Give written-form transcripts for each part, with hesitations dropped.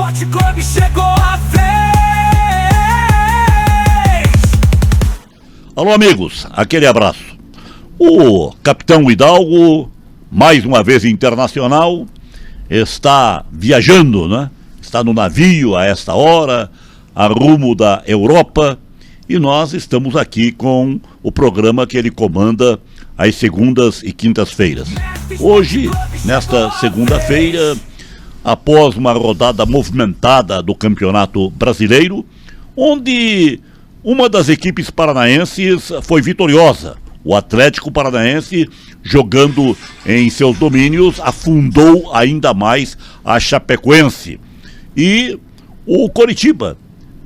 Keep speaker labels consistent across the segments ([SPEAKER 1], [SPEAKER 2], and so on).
[SPEAKER 1] Esporte Clube chegou a vez.
[SPEAKER 2] Alô, amigos, aquele abraço. O capitão Hidalgo, mais uma vez internacional, está viajando, né? Está no navio a esta hora, a rumo da Europa, e nós estamos aqui com o programa que ele comanda às segundas e quintas-feiras. Hoje, nesta segunda-feira, após uma rodada movimentada do Campeonato Brasileiro, onde uma das equipes paranaenses foi vitoriosa. O Atlético Paranaense, jogando em seus domínios, afundou ainda mais a Chapecoense. E o Coritiba,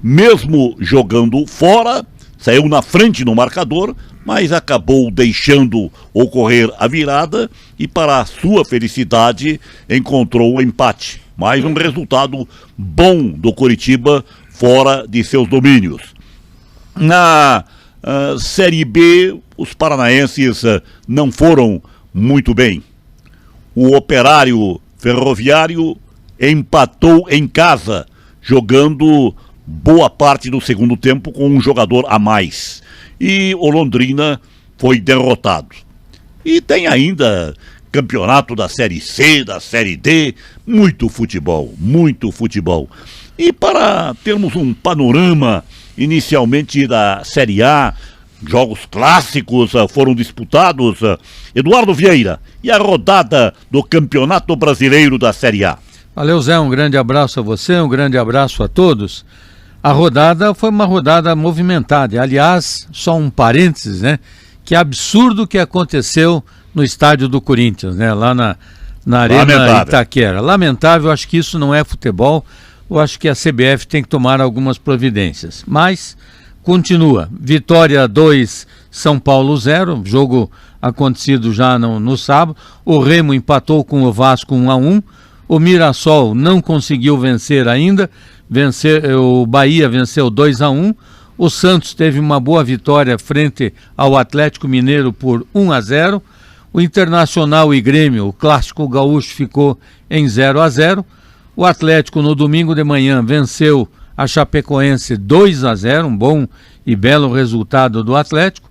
[SPEAKER 2] mesmo jogando fora, saiu na frente no marcador, mas acabou deixando ocorrer a virada e, para a sua felicidade, encontrou o empate. Mais um resultado bom do Coritiba fora de seus domínios. Na Série B, os paranaenses não foram muito bem. O Operário Ferroviário empatou em casa, jogando boa parte do segundo tempo com um jogador a mais. E o Londrina foi derrotado. E tem ainda campeonato da Série C, da Série D, muito futebol, muito futebol. E para termos um panorama inicialmente da Série A, jogos clássicos foram disputados, Eduardo Vieira, e a rodada do Campeonato Brasileiro da Série A.
[SPEAKER 3] Valeu, Zé, um grande abraço a você, um grande abraço a todos. A rodada foi uma rodada movimentada, aliás, só um parênteses, né? Que absurdo que aconteceu no estádio do Corinthians, né? Lá na Arena Itaquera. Lamentável, acho que isso não é futebol, eu acho que a CBF tem que tomar algumas providências. Mas, continua, Vitória 2, São Paulo 0, jogo acontecido já no sábado. O Remo empatou com o Vasco 1-1. O Mirassol não conseguiu vencer ainda, o Bahia venceu 2-1. O Santos teve uma boa vitória frente ao Atlético Mineiro por 1-0. O Internacional e Grêmio, o clássico gaúcho, ficou em 0-0. O Atlético no domingo de manhã venceu a Chapecoense 2-0, um bom e belo resultado do Atlético.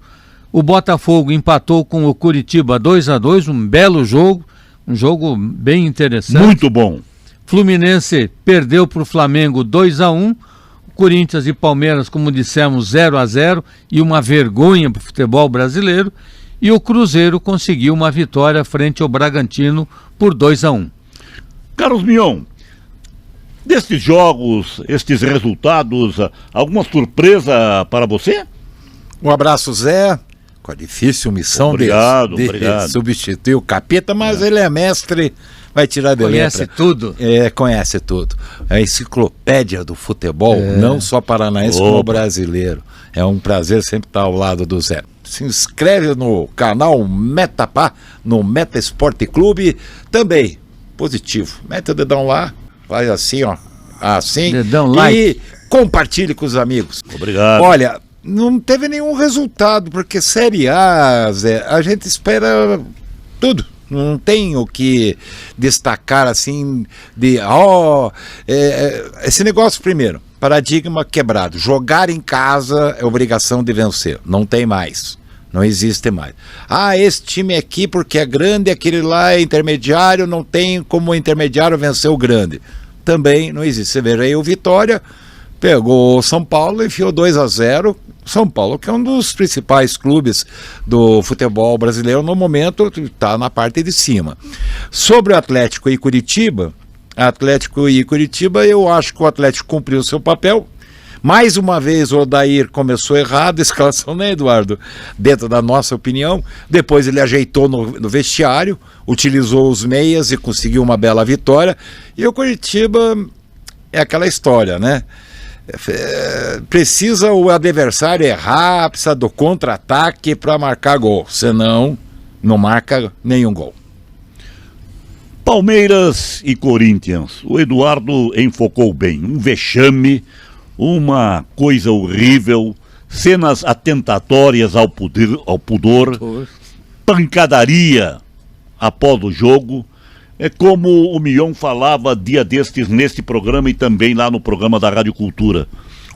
[SPEAKER 3] O Botafogo empatou com o Curitiba 2-2, um belo jogo, um jogo bem interessante.
[SPEAKER 2] Muito bom.
[SPEAKER 3] Fluminense perdeu para o Flamengo 2-1. Corinthians e Palmeiras, como dissemos, 0-0 e uma vergonha para o futebol brasileiro. E o Cruzeiro conseguiu uma vitória frente ao Bragantino por 2-1.
[SPEAKER 2] Carlos Mion, destes jogos, estes resultados, alguma surpresa para você?
[SPEAKER 4] Um abraço, Zé, com a difícil missão de substituir o Capeta, mas ele é mestre, vai tirar de
[SPEAKER 3] conhece
[SPEAKER 4] letra.
[SPEAKER 3] Tudo.
[SPEAKER 4] Conhece tudo. É a enciclopédia do futebol, não só paranaense como brasileiro. É um prazer sempre estar ao lado do Zé. Se inscreve no canal Metapá, no Meta Esporte Clube, também positivo. Mete o dedão lá, faz assim, ó, assim,
[SPEAKER 3] dedão
[SPEAKER 4] e
[SPEAKER 3] like.
[SPEAKER 4] Compartilhe com os amigos.
[SPEAKER 2] Obrigado.
[SPEAKER 4] Olha, não teve nenhum resultado, porque Série A, Zé, a gente espera tudo. Não tem o que destacar assim de esse negócio. Primeiro, paradigma quebrado. Jogar em casa é obrigação de vencer. Não tem mais. Não existe mais. Esse time aqui porque é grande, aquele lá é intermediário, não tem como o intermediário vencer o grande. Também não existe. Você veja aí o Vitória pegou o São Paulo e enfiou 2-0. São Paulo, que é um dos principais clubes do futebol brasileiro no momento, está na parte de cima. Sobre o Atlético e Curitiba, eu acho que o Atlético cumpriu o seu papel. Mais uma vez o Odair começou errado a escalação, né, Eduardo? Dentro da nossa opinião. Depois ele ajeitou no vestiário, utilizou os meias e conseguiu uma bela vitória. E o Curitiba é aquela história, né? Precisa o adversário errar, precisa do contra-ataque para marcar gol, senão não marca nenhum gol.
[SPEAKER 2] Palmeiras e Corinthians, o Eduardo enfocou bem, um vexame, uma coisa horrível, cenas atentatórias ao pudor, pancadaria após o jogo, É como o Mion falava dia destes neste programa e também lá no programa da Rádio Cultura.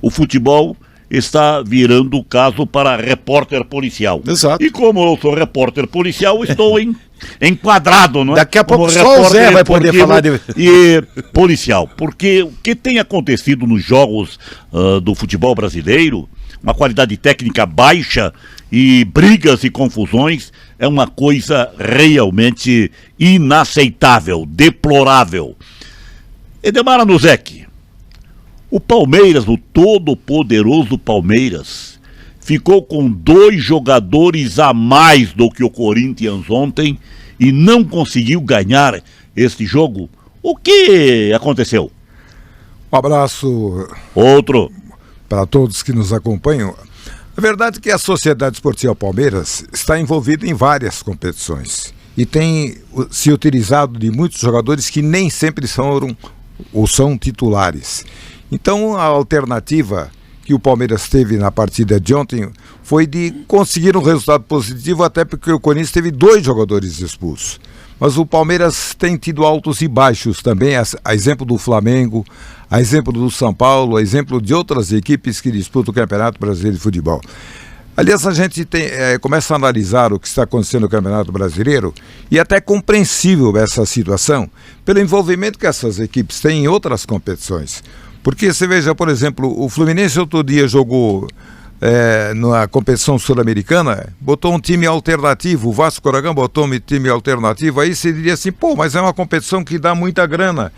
[SPEAKER 2] O futebol está virando caso para repórter policial.
[SPEAKER 4] Exato.
[SPEAKER 2] E como eu sou repórter policial, estou enquadrado, não é?
[SPEAKER 4] Daqui a pouco
[SPEAKER 2] Como
[SPEAKER 4] só o Zé vai poder
[SPEAKER 2] esportivo
[SPEAKER 4] falar de...
[SPEAKER 2] E policial. Porque o que tem acontecido nos jogos do futebol brasileiro, uma qualidade técnica baixa e brigas e confusões, é uma coisa realmente inaceitável, deplorável. Edemar Anuzek, o Palmeiras, o todo-poderoso Palmeiras, ficou com 2 jogadores a mais do que o Corinthians ontem e não conseguiu ganhar este jogo. O que aconteceu?
[SPEAKER 5] Um abraço
[SPEAKER 2] Outro.
[SPEAKER 5] para todos que nos acompanham. A verdade é que a Sociedade Esportiva Palmeiras está envolvida em várias competições e tem se utilizado de muitos jogadores que nem sempre são titulares. Então a alternativa que o Palmeiras teve na partida de ontem foi de conseguir um resultado positivo, até porque o Corinthians teve 2 jogadores expulsos. Mas o Palmeiras tem tido altos e baixos também, a exemplo do Flamengo, a exemplo do São Paulo, a exemplo de outras equipes que disputam o Campeonato Brasileiro de Futebol. Aliás, a gente começa a analisar o que está acontecendo no Campeonato Brasileiro e até é compreensível essa situação pelo envolvimento que essas equipes têm em outras competições. Porque você veja, por exemplo, o Fluminense outro dia jogou na competição sul-americana, botou um time alternativo, o Vasco da Gama botou um time alternativo, aí você diria assim, pô, mas é uma competição que dá muita grana.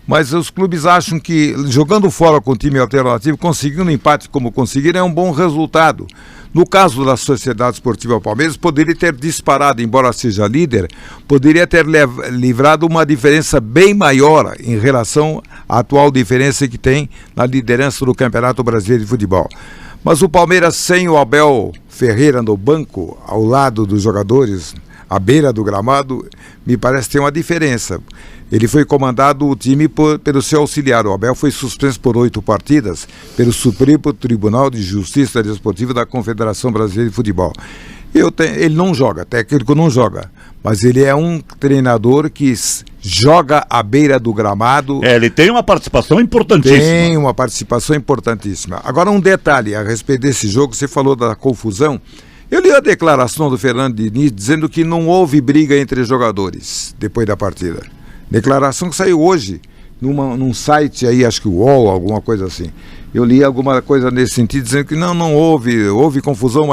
[SPEAKER 5] Mas os clubes acham que jogando fora com o time alternativo, conseguindo um empate como conseguiram, é um bom resultado. No caso da Sociedade Esportiva Palmeiras, poderia ter disparado, embora seja líder, poderia ter livrado uma diferença bem maior em relação à atual diferença que tem na liderança do Campeonato Brasileiro de Futebol. Mas o Palmeiras sem o Abel Ferreira no banco, ao lado dos jogadores, à beira do gramado, me parece ter uma diferença. Ele foi comandado o time pelo seu auxiliar. O Abel foi suspenso por 8 partidas pelo Supremo Tribunal de Justiça Desportiva da Confederação Brasileira de Futebol. Ele não joga, técnico não joga, mas ele é um treinador que joga à beira do gramado.
[SPEAKER 2] Ele tem uma participação importantíssima.
[SPEAKER 5] Tem uma participação importantíssima. Agora um detalhe a respeito desse jogo, você falou da confusão. Eu li a declaração do Fernando Diniz dizendo que não houve briga entre jogadores depois da partida. Declaração que saiu hoje num site aí, acho que o UOL, alguma coisa assim. Eu li alguma coisa nesse sentido, dizendo que não houve confusão,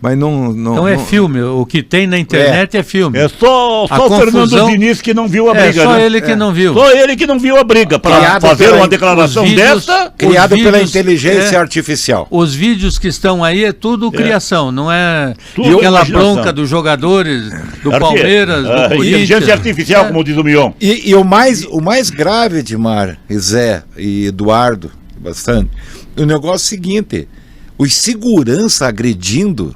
[SPEAKER 5] mas não...
[SPEAKER 3] Então é filme, o que tem na internet é filme.
[SPEAKER 2] É só o Fernando Diniz que não viu a briga,
[SPEAKER 3] só
[SPEAKER 2] né?
[SPEAKER 3] ele que não viu.
[SPEAKER 2] Só ele que não viu a briga, para fazer uma declaração dessa...
[SPEAKER 4] Criado pela inteligência artificial.
[SPEAKER 3] Os vídeos que estão aí é tudo criação, não é
[SPEAKER 2] Tudo
[SPEAKER 3] aquela
[SPEAKER 2] imaginação.
[SPEAKER 3] bronca dos jogadores, do Palmeiras, do Corinthians.
[SPEAKER 2] Inteligência artificial, como diz o Mion.
[SPEAKER 4] E o mais grave, Edmar, e Zé e Eduardo, bastante, o negócio é o seguinte, os segurança agredindo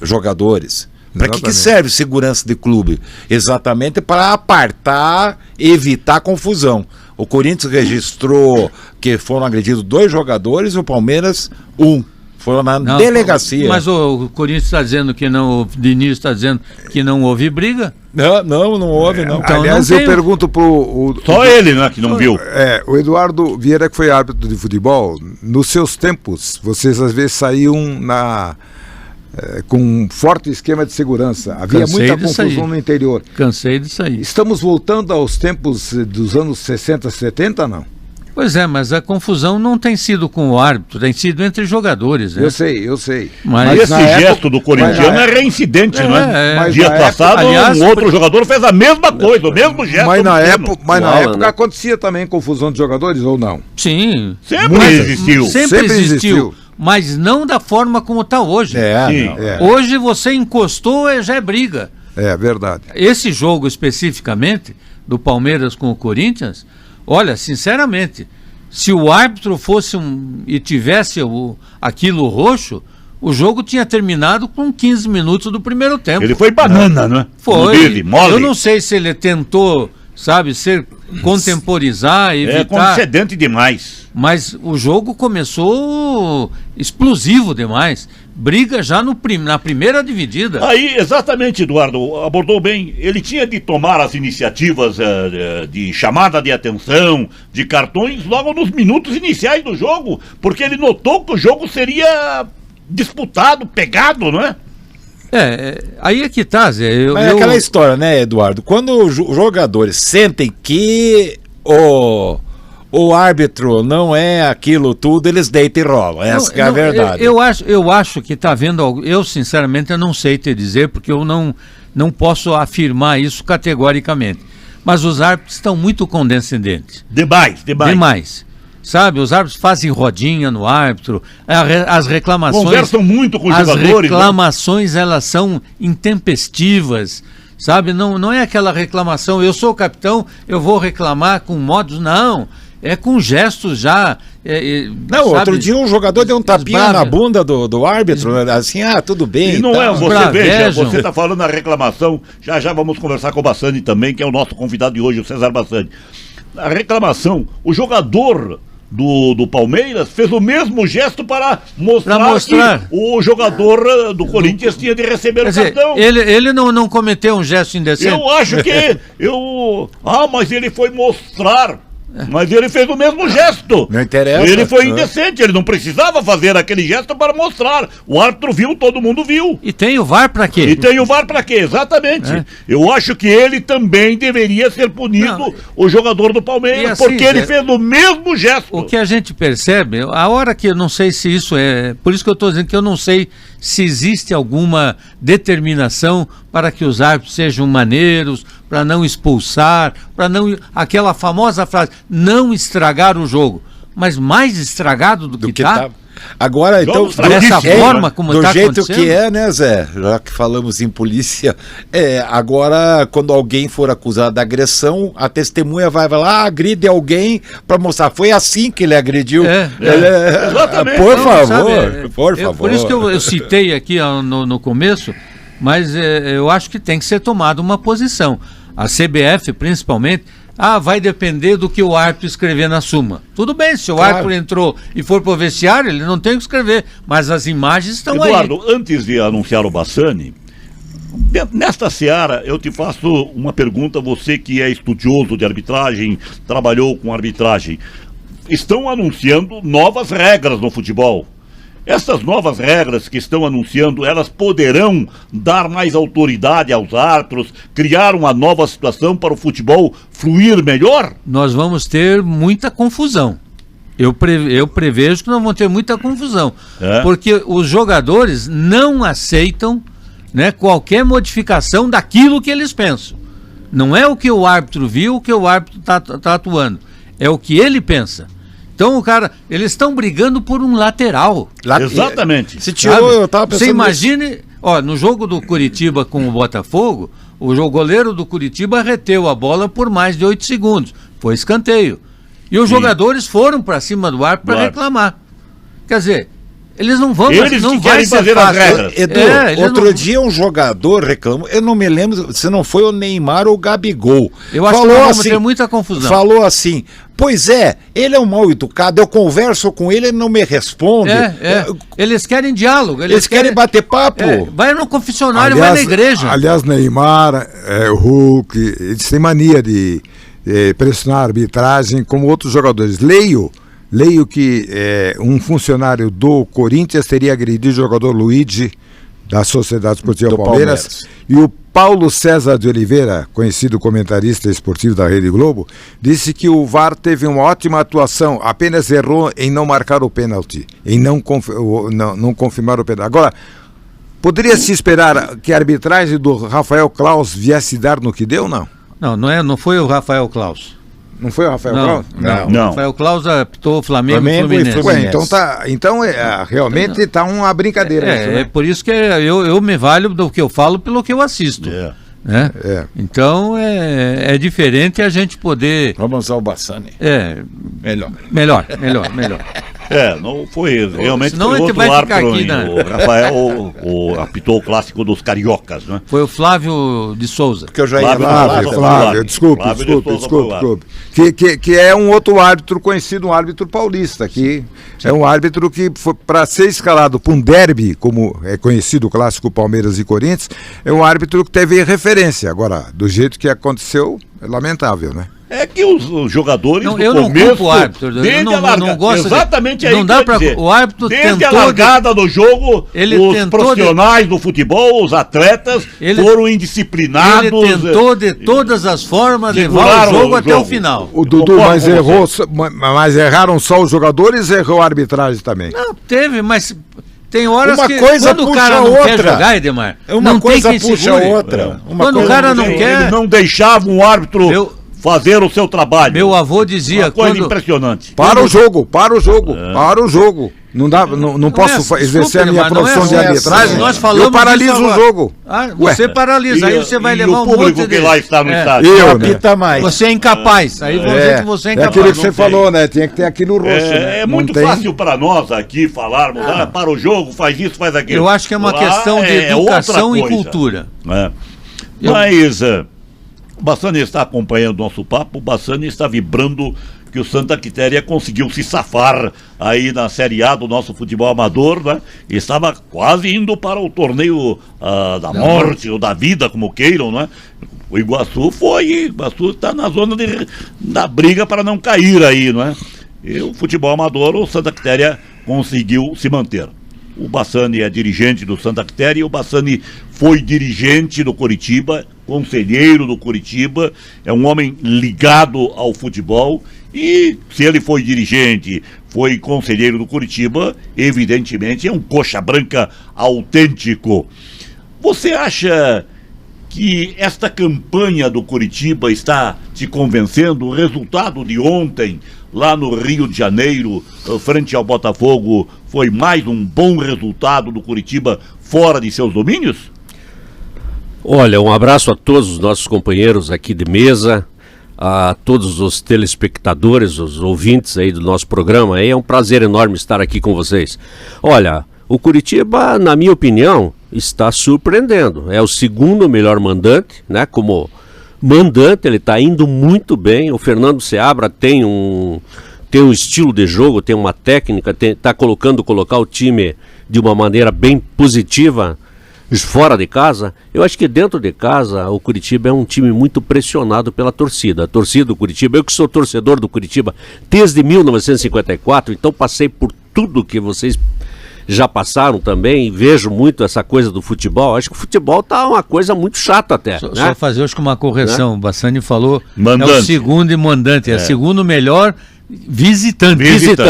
[SPEAKER 4] jogadores. Para que serve segurança de clube? Exatamente para apartar, evitar confusão. O Corinthians registrou que foram agredidos 2 jogadores e o Palmeiras 1. Foram na delegacia.
[SPEAKER 3] Mas o Corinthians está dizendo que não, o Diniz está dizendo que não houve briga?
[SPEAKER 4] Não houve, não.
[SPEAKER 3] Então,
[SPEAKER 5] aliás,
[SPEAKER 3] não
[SPEAKER 5] eu pergunto pro...
[SPEAKER 2] Só ele, né, que não viu.
[SPEAKER 5] O Eduardo Vieira, que foi árbitro de futebol, nos seus tempos, vocês às vezes saíam com um forte esquema de segurança. Havia muita confusão no interior.
[SPEAKER 3] Cansei disso aí.
[SPEAKER 5] Estamos voltando aos tempos dos anos 60, 70, não?
[SPEAKER 3] Pois é, mas a confusão não tem sido com o árbitro, tem sido entre jogadores. Né?
[SPEAKER 5] Eu sei.
[SPEAKER 2] Mas esse gesto do corintiano é reincidente, não é? Dia passado, aliás, um outro jogador fez a mesma coisa, o mesmo gesto.
[SPEAKER 5] Mas na época acontecia também confusão de jogadores ou não?
[SPEAKER 3] Sim.
[SPEAKER 2] Sempre existiu.
[SPEAKER 3] Sempre existiu. Mas não da forma como está hoje. Hoje você encostou e já é briga.
[SPEAKER 5] É verdade.
[SPEAKER 3] Esse jogo especificamente, do Palmeiras com o Corinthians, olha, sinceramente, se o árbitro fosse e tivesse aquilo roxo, o jogo tinha terminado com 15 minutos do primeiro tempo.
[SPEAKER 2] Ele foi banana, né?
[SPEAKER 3] Foi. Eu não sei se ele tentou, contemporizar, evitar.
[SPEAKER 2] É condescendente demais.
[SPEAKER 3] Mas o jogo começou explosivo demais. briga já na primeira dividida.
[SPEAKER 2] Aí, exatamente, Eduardo, abordou bem. Ele tinha de tomar as iniciativas de chamada de atenção, de cartões, logo nos minutos iniciais do jogo, porque ele notou que o jogo seria disputado, pegado, não é?
[SPEAKER 3] Aí é que tá, Zé.
[SPEAKER 4] É aquela história, né, Eduardo? Quando os jogadores sentem que o árbitro não é aquilo tudo, eles deitam e rolam. Essa que é a verdade.
[SPEAKER 3] Eu acho que está havendo algo. Eu, sinceramente, eu não sei te dizer, porque eu não posso afirmar isso categoricamente. Mas os árbitros estão muito condescendentes. Demais. Sabe, os árbitros fazem rodinha no árbitro, as reclamações...
[SPEAKER 2] Conversam muito com os jogadores.
[SPEAKER 3] As reclamações, elas são intempestivas, sabe? Não é aquela reclamação, eu sou o capitão, eu vou reclamar com modos, não. É com gestos já...
[SPEAKER 4] Não, sabe, outro dia um jogador deu um tapinha na bunda do árbitro, assim, tudo bem.
[SPEAKER 2] E não é, você veja, você está falando a reclamação, já vamos conversar com o Bassani também, que é o nosso convidado de hoje, o César Bassani. A reclamação, o jogador do Palmeiras fez o mesmo gesto para mostrar que o jogador do Corinthians tinha de receber o cartão.
[SPEAKER 3] Ele não cometeu um gesto indecente?
[SPEAKER 2] Eu acho que mas ele foi mostrar. Mas ele fez o mesmo gesto.
[SPEAKER 4] Não interessa.
[SPEAKER 2] Ele foi indecente, ele não precisava fazer aquele gesto para mostrar. O árbitro viu, todo mundo viu.
[SPEAKER 3] E tem o VAR para quê?
[SPEAKER 2] Exatamente. Eu acho que ele também deveria ser punido, o jogador do Palmeiras, assim, porque ele fez o mesmo gesto.
[SPEAKER 3] O que a gente percebe, a hora que eu não sei se isso é... Por isso que eu estou dizendo que eu não sei se existe alguma determinação para que os árbitros sejam maneiros, para não expulsar, para não... Aquela famosa frase, não estragar o jogo. Mas mais estragado do que está.
[SPEAKER 4] Agora, então,
[SPEAKER 3] dessa forma como está acontecendo.
[SPEAKER 4] Do jeito que é, né, Zé? Já que falamos em polícia, agora, quando alguém for acusado de agressão, a testemunha vai lá, agride alguém para mostrar. Foi assim que ele agrediu.
[SPEAKER 2] Exatamente.
[SPEAKER 4] Por favor, por favor.
[SPEAKER 3] Por isso que eu citei aqui no começo, mas eu acho que tem que ser tomada uma posição. A CBF, principalmente... vai depender do que o árbitro escrever na súmula. Tudo bem, se o árbitro entrou e for pro vestiário, ele não tem que escrever, mas as imagens estão aí.
[SPEAKER 2] Eduardo, antes de anunciar o Bassani, nesta seara eu te faço uma pergunta, você que é estudioso de arbitragem, trabalhou com arbitragem. Estão anunciando novas regras no futebol. Essas novas regras que estão anunciando, elas poderão dar mais autoridade aos árbitros, criar uma nova situação para o futebol fluir melhor?
[SPEAKER 3] Nós vamos ter muita confusão. Eu prevejo que nós vamos ter muita confusão. Porque os jogadores não aceitam, né, qualquer modificação daquilo que eles pensam. Não é o que o árbitro viu, o que o árbitro está atuando. É o que ele pensa. Então, eles estão brigando por um lateral.
[SPEAKER 2] Exatamente.
[SPEAKER 4] Se tirou, eu tava pensando.
[SPEAKER 3] Você imagine, no jogo do Curitiba com o Botafogo, o goleiro do Curitiba reteu a bola por mais de 8 segundos. Foi escanteio. E os jogadores foram para cima do árbitro para reclamar. Quer dizer, eles não vão...
[SPEAKER 2] Eles não querem fazer as regras.
[SPEAKER 4] Edu, outro dia um jogador reclamou, eu não me lembro se não foi o Neymar ou o Gabigol.
[SPEAKER 3] Eu acho que nós vamos ter muita confusão.
[SPEAKER 4] Falou assim, pois ele é um mal educado, eu converso com ele não me responde.
[SPEAKER 3] Eles querem diálogo.
[SPEAKER 4] Eles querem bater papo.
[SPEAKER 3] Vai no confessionário, vai na igreja.
[SPEAKER 5] Aliás, Neymar, o Hulk, eles têm mania de pressionar a arbitragem como outros jogadores. Leio que um funcionário do Corinthians teria agredido o jogador Luigi, da Sociedade Esportiva Palmeiras, e o Paulo César de Oliveira, conhecido comentarista esportivo da Rede Globo, disse que o VAR teve uma ótima atuação, apenas errou em não marcar o pênalti, em não confirmar o pênalti. Agora, poderia se esperar que a arbitragem do Rafael Claus viesse dar no que deu, não?
[SPEAKER 3] Não foi o Rafael Claus.
[SPEAKER 5] Não foi o Rafael Claus?
[SPEAKER 2] Não.
[SPEAKER 3] Rafael Claus apitou Flamengo e Fluminense.
[SPEAKER 5] Então realmente está uma brincadeira.
[SPEAKER 3] É por isso que eu me valho do que eu falo pelo que eu assisto. Então é diferente a gente poder...
[SPEAKER 4] Vamos usar o Bassani.
[SPEAKER 3] Melhor.
[SPEAKER 2] Não foi realmente.
[SPEAKER 3] Senão
[SPEAKER 2] Foi
[SPEAKER 3] a gente
[SPEAKER 2] outro
[SPEAKER 3] vai ficar
[SPEAKER 2] árbitro,
[SPEAKER 3] aqui, né?
[SPEAKER 2] O Rafael apitou o clássico dos cariocas, né?
[SPEAKER 3] Foi o Flávio de Souza.
[SPEAKER 4] Que eu já ia
[SPEAKER 2] Flávio,
[SPEAKER 4] falar.
[SPEAKER 2] Flávio.
[SPEAKER 5] Desculpe. Que é um outro árbitro conhecido, um árbitro paulista, que é um árbitro que, para ser escalado para um derby, como é conhecido o clássico Palmeiras e Corinthians, é um árbitro que teve referência. Agora, do jeito que aconteceu, é lamentável, né?
[SPEAKER 2] É que os jogadores
[SPEAKER 3] Não,
[SPEAKER 2] do
[SPEAKER 3] eu não
[SPEAKER 2] começo,
[SPEAKER 3] culpo o árbitro.
[SPEAKER 2] desde a largada,
[SPEAKER 3] não gosto
[SPEAKER 2] exatamente aí
[SPEAKER 3] não
[SPEAKER 2] que
[SPEAKER 3] dá
[SPEAKER 2] eu ia
[SPEAKER 3] pra,
[SPEAKER 2] dizer.
[SPEAKER 3] o árbitro
[SPEAKER 2] Desde
[SPEAKER 3] tentou
[SPEAKER 2] a largada do jogo,
[SPEAKER 3] ele
[SPEAKER 2] os
[SPEAKER 3] tentou
[SPEAKER 2] profissionais do futebol, os atletas, foram indisciplinados.
[SPEAKER 3] Ele tentou de todas as formas levar
[SPEAKER 2] seguraram
[SPEAKER 3] o jogo
[SPEAKER 2] o
[SPEAKER 3] até
[SPEAKER 2] jogo.
[SPEAKER 3] o final.
[SPEAKER 5] O Dudu,
[SPEAKER 2] Concordo
[SPEAKER 5] mas
[SPEAKER 2] com
[SPEAKER 5] mas erraram só os jogadores, errou a arbitragem também.
[SPEAKER 3] Não, teve, mas tem horas
[SPEAKER 4] Uma
[SPEAKER 3] que
[SPEAKER 4] coisa
[SPEAKER 3] quando o
[SPEAKER 4] puxa
[SPEAKER 3] cara
[SPEAKER 4] a
[SPEAKER 3] não quer
[SPEAKER 4] outra.
[SPEAKER 3] jogar, Edmar,
[SPEAKER 4] Uma
[SPEAKER 3] não
[SPEAKER 4] coisa
[SPEAKER 3] tem quem
[SPEAKER 4] puxa
[SPEAKER 3] segure.
[SPEAKER 4] a outra. Uma
[SPEAKER 3] Quando o
[SPEAKER 4] coisa
[SPEAKER 3] cara não
[SPEAKER 2] Eles
[SPEAKER 3] quer...
[SPEAKER 2] não deixavam o árbitro fazer o seu trabalho.
[SPEAKER 3] Meu avô dizia...
[SPEAKER 2] Uma coisa
[SPEAKER 3] quando...
[SPEAKER 2] impressionante.
[SPEAKER 5] Para o jogo. Não dá, não posso exercer a minha profissão de arbitragem.
[SPEAKER 3] Nós falamos
[SPEAKER 5] eu paraliso
[SPEAKER 3] disso
[SPEAKER 5] o
[SPEAKER 3] agora.
[SPEAKER 5] jogo.
[SPEAKER 3] Você paralisa, aí você vai levar
[SPEAKER 2] o
[SPEAKER 3] um
[SPEAKER 2] público
[SPEAKER 3] monte
[SPEAKER 2] que
[SPEAKER 3] de...
[SPEAKER 2] lá está no estádio.
[SPEAKER 5] Eu, né?
[SPEAKER 4] Apita mais.
[SPEAKER 3] Você é incapaz. Aí vão dizer que você é
[SPEAKER 5] É
[SPEAKER 3] incapaz.
[SPEAKER 5] aquilo que você
[SPEAKER 2] não tem.
[SPEAKER 5] falou, né? Tinha que ter aqui no rosto. né?
[SPEAKER 2] É
[SPEAKER 5] Não
[SPEAKER 2] muito
[SPEAKER 5] tem.
[SPEAKER 2] fácil para nós aqui falarmos, para o jogo, faz isso, faz aquilo.
[SPEAKER 3] Eu acho que é uma
[SPEAKER 2] Lá
[SPEAKER 3] questão de
[SPEAKER 2] é
[SPEAKER 3] educação
[SPEAKER 2] outra
[SPEAKER 3] e
[SPEAKER 2] coisa.
[SPEAKER 3] cultura.
[SPEAKER 2] Mas o Bassani está acompanhando o nosso papo, o Bassani está vibrando que o Santa Quitéria conseguiu se safar aí na Série A do nosso futebol amador, né? E estava quase indo para o torneio da morte ou da vida, como queiram, né? O Iguaçu está na zona da briga para não cair aí, não é? E o futebol amador, o Santa Quitéria conseguiu se manter. O Bassani é dirigente do Santa Quitéria e o Bassani foi dirigente do Coritiba, conselheiro do Coritiba, é um homem ligado ao futebol e se ele foi dirigente, foi conselheiro do Coritiba, evidentemente é um coxa branca autêntico. Você acha que esta campanha do Coritiba está te convencendo? O resultado de ontem, lá no Rio de Janeiro, frente ao Botafogo, foi mais um bom resultado do Coritiba fora de seus domínios?
[SPEAKER 6] Olha, um abraço a todos os nossos companheiros aqui de mesa, a todos os telespectadores, os ouvintes aí do nosso programa. É um prazer enorme estar aqui com vocês. Olha, o Coritiba, na minha opinião, está surpreendendo. É o segundo melhor mandante, né? Como mandante, ele está indo muito bem. O Fernando Seabra tem um estilo de jogo, tem uma técnica, está colocar o time de uma maneira bem positiva fora de casa. Eu acho que dentro de casa o Coritiba é um time muito pressionado pela torcida. A torcida do Coritiba, eu que sou torcedor do Coritiba desde 1954, então passei por tudo que vocês já passaram também, e vejo muito essa coisa do futebol. Acho que o futebol tá uma coisa muito chata até.
[SPEAKER 3] Só fazer, acho que uma correção.
[SPEAKER 6] Né?
[SPEAKER 3] O Bassani falou,
[SPEAKER 2] mandante.
[SPEAKER 3] é o segundo e mandante, é o segundo melhor visitante.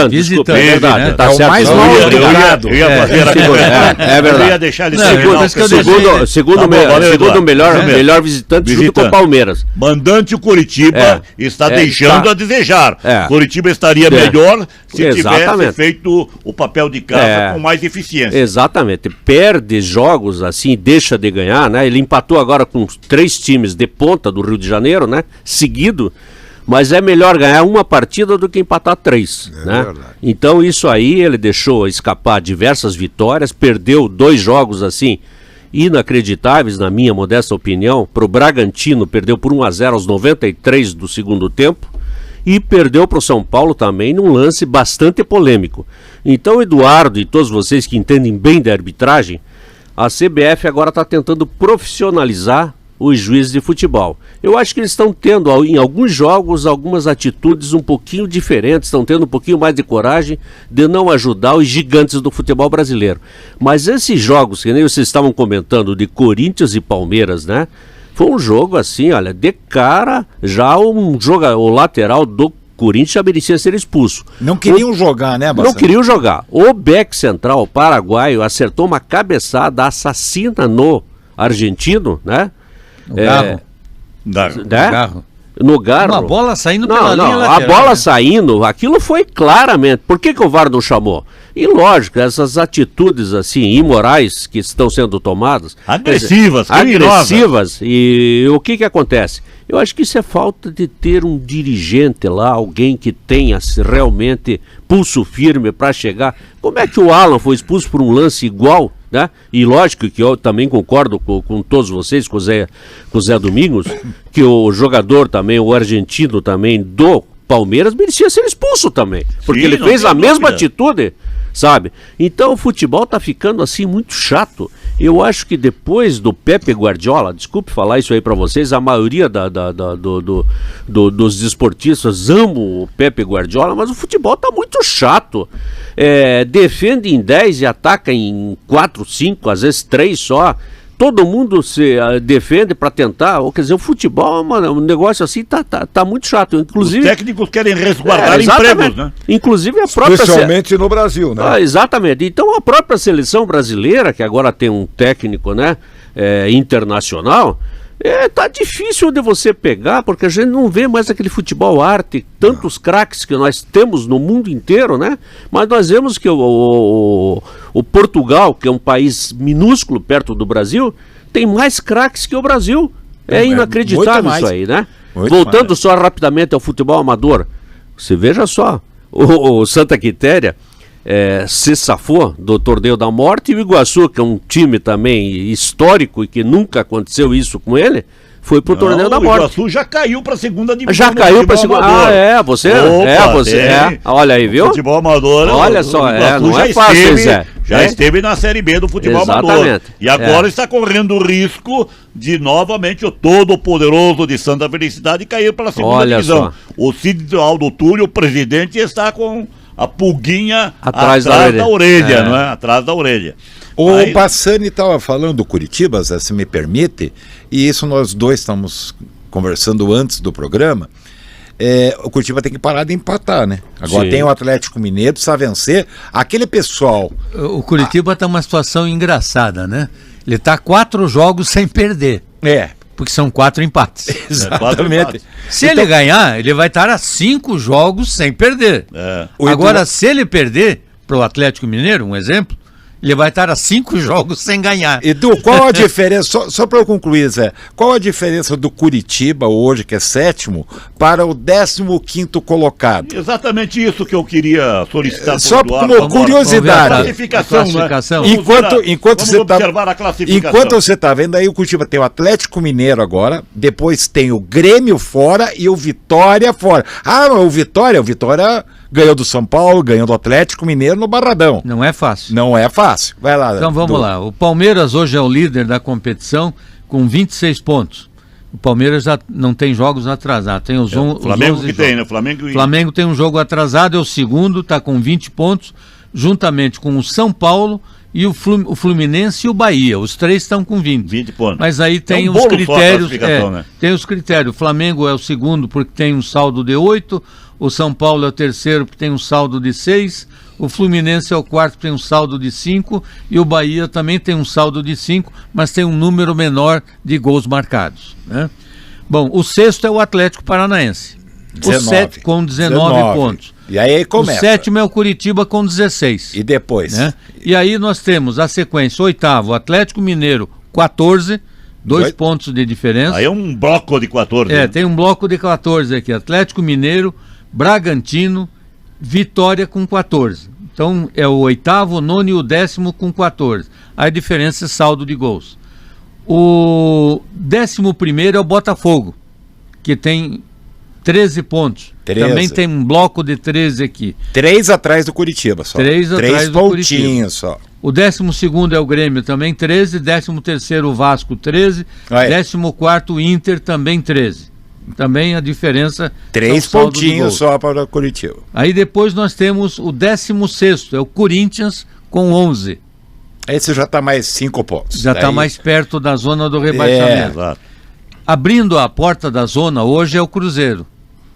[SPEAKER 6] Desculpa, é verdade,
[SPEAKER 3] né?
[SPEAKER 6] tá
[SPEAKER 4] É o
[SPEAKER 6] certo.
[SPEAKER 4] mais
[SPEAKER 6] Eu
[SPEAKER 4] mal
[SPEAKER 6] ia-
[SPEAKER 4] educado.
[SPEAKER 2] Eu ia fazer a correção.
[SPEAKER 6] É verdade.
[SPEAKER 2] Eu ia deixar ele
[SPEAKER 3] Não,
[SPEAKER 2] terminar
[SPEAKER 3] por isso que eu
[SPEAKER 2] o pessoal.
[SPEAKER 3] deixei-
[SPEAKER 6] Segundo
[SPEAKER 2] Tá bom, valeu, Eduardo.
[SPEAKER 6] melhor visitante junto com o Palmeiras.
[SPEAKER 2] Mandante o Coritiba está deixando
[SPEAKER 6] está-
[SPEAKER 2] a desejar.
[SPEAKER 6] É.
[SPEAKER 2] Coritiba estaria
[SPEAKER 6] É.
[SPEAKER 2] melhor se tivesse
[SPEAKER 6] Exatamente.
[SPEAKER 2] feito o papel de casa com mais eficiência.
[SPEAKER 6] Exatamente. Perde jogos assim, deixa de ganhar, né? Ele empatou agora com 3 times de ponta do Rio de Janeiro, né? Seguido. Mas é melhor ganhar uma partida do que empatar 3, né?
[SPEAKER 5] Verdade.
[SPEAKER 6] Então isso aí ele deixou escapar diversas vitórias, perdeu 2 jogos assim inacreditáveis, na minha modesta opinião. Pro Bragantino perdeu por 1-0 aos 93 do segundo tempo e perdeu pro São Paulo também num lance bastante polêmico. Então, Eduardo e todos vocês que entendem bem da arbitragem, a CBF agora está tentando profissionalizar os juízes de futebol. Eu acho que eles estão tendo em alguns jogos algumas atitudes um pouquinho diferentes, estão tendo um pouquinho mais de coragem de não ajudar os gigantes do futebol brasileiro. Mas esses jogos, que nem vocês estavam comentando, de Corinthians e Palmeiras, né? Foi um jogo assim, olha, de cara, já o lateral do Corinthians já merecia ser expulso.
[SPEAKER 4] Não queriam jogar, né, Bassani?
[SPEAKER 6] Não queriam jogar. O back central, o paraguaio, acertou uma cabeçada assassina no argentino, né?
[SPEAKER 3] No garro.
[SPEAKER 6] Né?
[SPEAKER 3] Garro.
[SPEAKER 6] No garro.
[SPEAKER 3] Uma bola saindo
[SPEAKER 6] Não,
[SPEAKER 3] pela linha
[SPEAKER 6] não, a
[SPEAKER 3] lateral,
[SPEAKER 6] bola
[SPEAKER 3] né?
[SPEAKER 6] saindo, aquilo foi claramente. Por que o VAR não chamou? E lógico, essas atitudes assim imorais que estão sendo tomadas,
[SPEAKER 2] Agressivas, criminosas.
[SPEAKER 6] agressivas, e o que acontece? Eu acho que isso é falta de ter um dirigente lá, alguém que tenha realmente pulso firme para chegar. Como é que o Alan foi expulso por um lance igual, né? E lógico que eu também concordo com todos vocês, com o Zé Domingos, que o jogador também, o argentino também do Palmeiras merecia ser expulso também, porque
[SPEAKER 2] Sim,
[SPEAKER 6] ele
[SPEAKER 2] não
[SPEAKER 6] fez
[SPEAKER 2] tem
[SPEAKER 6] a mesma
[SPEAKER 2] dúvida.
[SPEAKER 6] atitude, sabe? Então o futebol tá ficando assim muito chato. Eu acho que depois do Pepe Guardiola, desculpe falar isso aí pra vocês, a maioria dos desportistas amam o Pepe Guardiola, mas o futebol tá muito chato. Defende em 10 e ataca em 4, 5, às vezes 3 só. Todo mundo se defende para tentar, quer dizer, o futebol é um negócio assim, tá muito chato. Inclusive,
[SPEAKER 2] Os técnicos querem resguardar
[SPEAKER 6] exatamente.
[SPEAKER 2] empregos, né?
[SPEAKER 6] Inclusive a própria
[SPEAKER 5] Especialmente no Brasil, né?
[SPEAKER 6] exatamente. Então a própria seleção brasileira, que agora tem um técnico, né, internacional, tá difícil de você pegar, porque a gente não vê mais aquele futebol arte, tantos craques que nós temos no mundo inteiro, né? Mas nós vemos que o Portugal, que é um país minúsculo perto do Brasil, tem mais craques que o Brasil. É inacreditável
[SPEAKER 4] muito
[SPEAKER 6] isso aí, né?
[SPEAKER 4] Muito
[SPEAKER 6] Voltando
[SPEAKER 4] mais.
[SPEAKER 6] só rapidamente ao futebol amador, você veja só, o Santa Quitéria se safou do Torneio da Morte, e o Iguaçu, que é um time também histórico e que nunca aconteceu isso com ele, foi pro Torneio da
[SPEAKER 2] O
[SPEAKER 6] Morte.
[SPEAKER 2] Iguaçu já caiu para a segunda divisão.
[SPEAKER 6] Já
[SPEAKER 2] do
[SPEAKER 6] caiu pra
[SPEAKER 2] futebol
[SPEAKER 6] segunda.
[SPEAKER 2] amador.
[SPEAKER 6] Você?
[SPEAKER 2] Opa,
[SPEAKER 6] Você.
[SPEAKER 2] tem.
[SPEAKER 6] Olha aí, viu?
[SPEAKER 2] Futebol amador.
[SPEAKER 6] Olha
[SPEAKER 2] o
[SPEAKER 6] só,
[SPEAKER 2] Iguaçu
[SPEAKER 6] não
[SPEAKER 2] já
[SPEAKER 6] é fácil,
[SPEAKER 2] esteve,
[SPEAKER 6] Zé.
[SPEAKER 2] Já esteve na Série B do futebol amador.
[SPEAKER 6] Exatamente.
[SPEAKER 2] E agora está correndo o risco de novamente o todo-poderoso de Santa Felicidade cair para a segunda
[SPEAKER 6] Olha
[SPEAKER 2] divisão.
[SPEAKER 6] só.
[SPEAKER 2] O Cid Aldo Túlio, o presidente, está com a pulguinha
[SPEAKER 6] Atrás
[SPEAKER 2] atrás
[SPEAKER 6] da
[SPEAKER 2] da
[SPEAKER 6] orelha.
[SPEAKER 2] orelha, não é? Atrás da orelha.
[SPEAKER 4] O
[SPEAKER 2] Aí-
[SPEAKER 4] Bassani estava falando do Curitiba, Zé, se me permite, e isso nós dois estamos conversando antes do programa. O Curitiba tem que parar de empatar, né? Agora
[SPEAKER 6] Sim.
[SPEAKER 4] tem o Atlético Mineiro, precisa vencer. Aquele pessoal.
[SPEAKER 3] O Curitiba está numa situação engraçada, né? Ele está 4 jogos sem perder, porque são 4 empates.
[SPEAKER 4] Exatamente.
[SPEAKER 3] Se ele ganhar, ele vai estar a 5 jogos sem perder.
[SPEAKER 2] É.
[SPEAKER 3] Agora, se ele perder para o Atlético Mineiro, um exemplo, ele vai estar a 5 jogos sem ganhar.
[SPEAKER 4] Edu, qual a diferença, só para eu concluir, Zé, qual a diferença do Curitiba hoje, que é 7º, para o 15º colocado?
[SPEAKER 2] Exatamente isso que eu queria solicitar.
[SPEAKER 4] Só
[SPEAKER 2] pro Eduardo
[SPEAKER 4] como
[SPEAKER 2] agora.
[SPEAKER 4] curiosidade.
[SPEAKER 2] Classificação,
[SPEAKER 3] A classificação.
[SPEAKER 2] Né?
[SPEAKER 4] Enquanto
[SPEAKER 2] Vamos
[SPEAKER 4] você tá-
[SPEAKER 2] observar a classificação.
[SPEAKER 4] Enquanto você está vendo aí, o Curitiba tem o Atlético Mineiro agora, depois tem o Grêmio fora e o Vitória fora. O Vitória ganhou do São Paulo, ganhou do Atlético Mineiro no Barradão.
[SPEAKER 3] Não é fácil.
[SPEAKER 4] Não é fácil. Vai lá.
[SPEAKER 3] Então vamos lá. O Palmeiras hoje é o líder da competição com 26 pontos. O Palmeiras já não tem jogos atrasados. Tem os
[SPEAKER 2] O Flamengo
[SPEAKER 3] 11
[SPEAKER 2] que tem,
[SPEAKER 3] jogos.
[SPEAKER 2] né?
[SPEAKER 3] O Flamengo tem um jogo atrasado, é o segundo, está com 20 pontos, juntamente com o São Paulo e o Fluminense e o Bahia. Os 3 estão com 20.
[SPEAKER 2] 20 pontos.
[SPEAKER 3] Mas aí tem
[SPEAKER 2] É um
[SPEAKER 3] os
[SPEAKER 2] bolo só a
[SPEAKER 3] critérios.
[SPEAKER 2] classificação, né?
[SPEAKER 3] Tem os critérios. O Flamengo é o segundo porque tem um saldo de 8. O São Paulo é o terceiro porque tem um saldo de 6. O Fluminense é o quarto porque tem um saldo de 5. E o Bahia também tem um saldo de 5, mas tem um número menor de gols marcados, né? Bom, o sexto é o Atlético Paranaense.
[SPEAKER 4] 19.
[SPEAKER 3] Com 19 pontos.
[SPEAKER 4] E aí começa.
[SPEAKER 3] O sétimo é o Curitiba com 16.
[SPEAKER 4] E depois?
[SPEAKER 3] Né? E aí nós temos a sequência: oitavo, Atlético Mineiro, 14, 2 pontos de diferença.
[SPEAKER 2] Aí é um bloco de 14. né?
[SPEAKER 3] Tem um bloco de 14 aqui: Atlético Mineiro, Bragantino, Vitória com 14. Então é o oitavo, o nono e o 10º com 14. A diferença é saldo de gols. O 11º é o Botafogo, que tem 13 pontos.
[SPEAKER 4] 13.
[SPEAKER 3] Também tem um bloco de 13 aqui.
[SPEAKER 4] 3 atrás do Curitiba só.
[SPEAKER 3] 3 atrás do
[SPEAKER 4] pontinhos só.
[SPEAKER 3] O 12º é o Grêmio, também 13. 13º o Vasco, 13.
[SPEAKER 4] Aí.
[SPEAKER 3] 14º o Inter, também 13. Também a diferença
[SPEAKER 4] 3
[SPEAKER 3] é o saldo de
[SPEAKER 4] pontinhos
[SPEAKER 3] gols.
[SPEAKER 4] só para o Curitiba.
[SPEAKER 3] Aí depois nós temos o 16º, é o Corinthians com 11.
[SPEAKER 4] Esse já está mais 5 pontos.
[SPEAKER 3] Já está
[SPEAKER 4] Daí-
[SPEAKER 3] mais perto da zona do rebaixamento.
[SPEAKER 2] Exato.
[SPEAKER 3] Abrindo a porta da zona hoje é o Cruzeiro.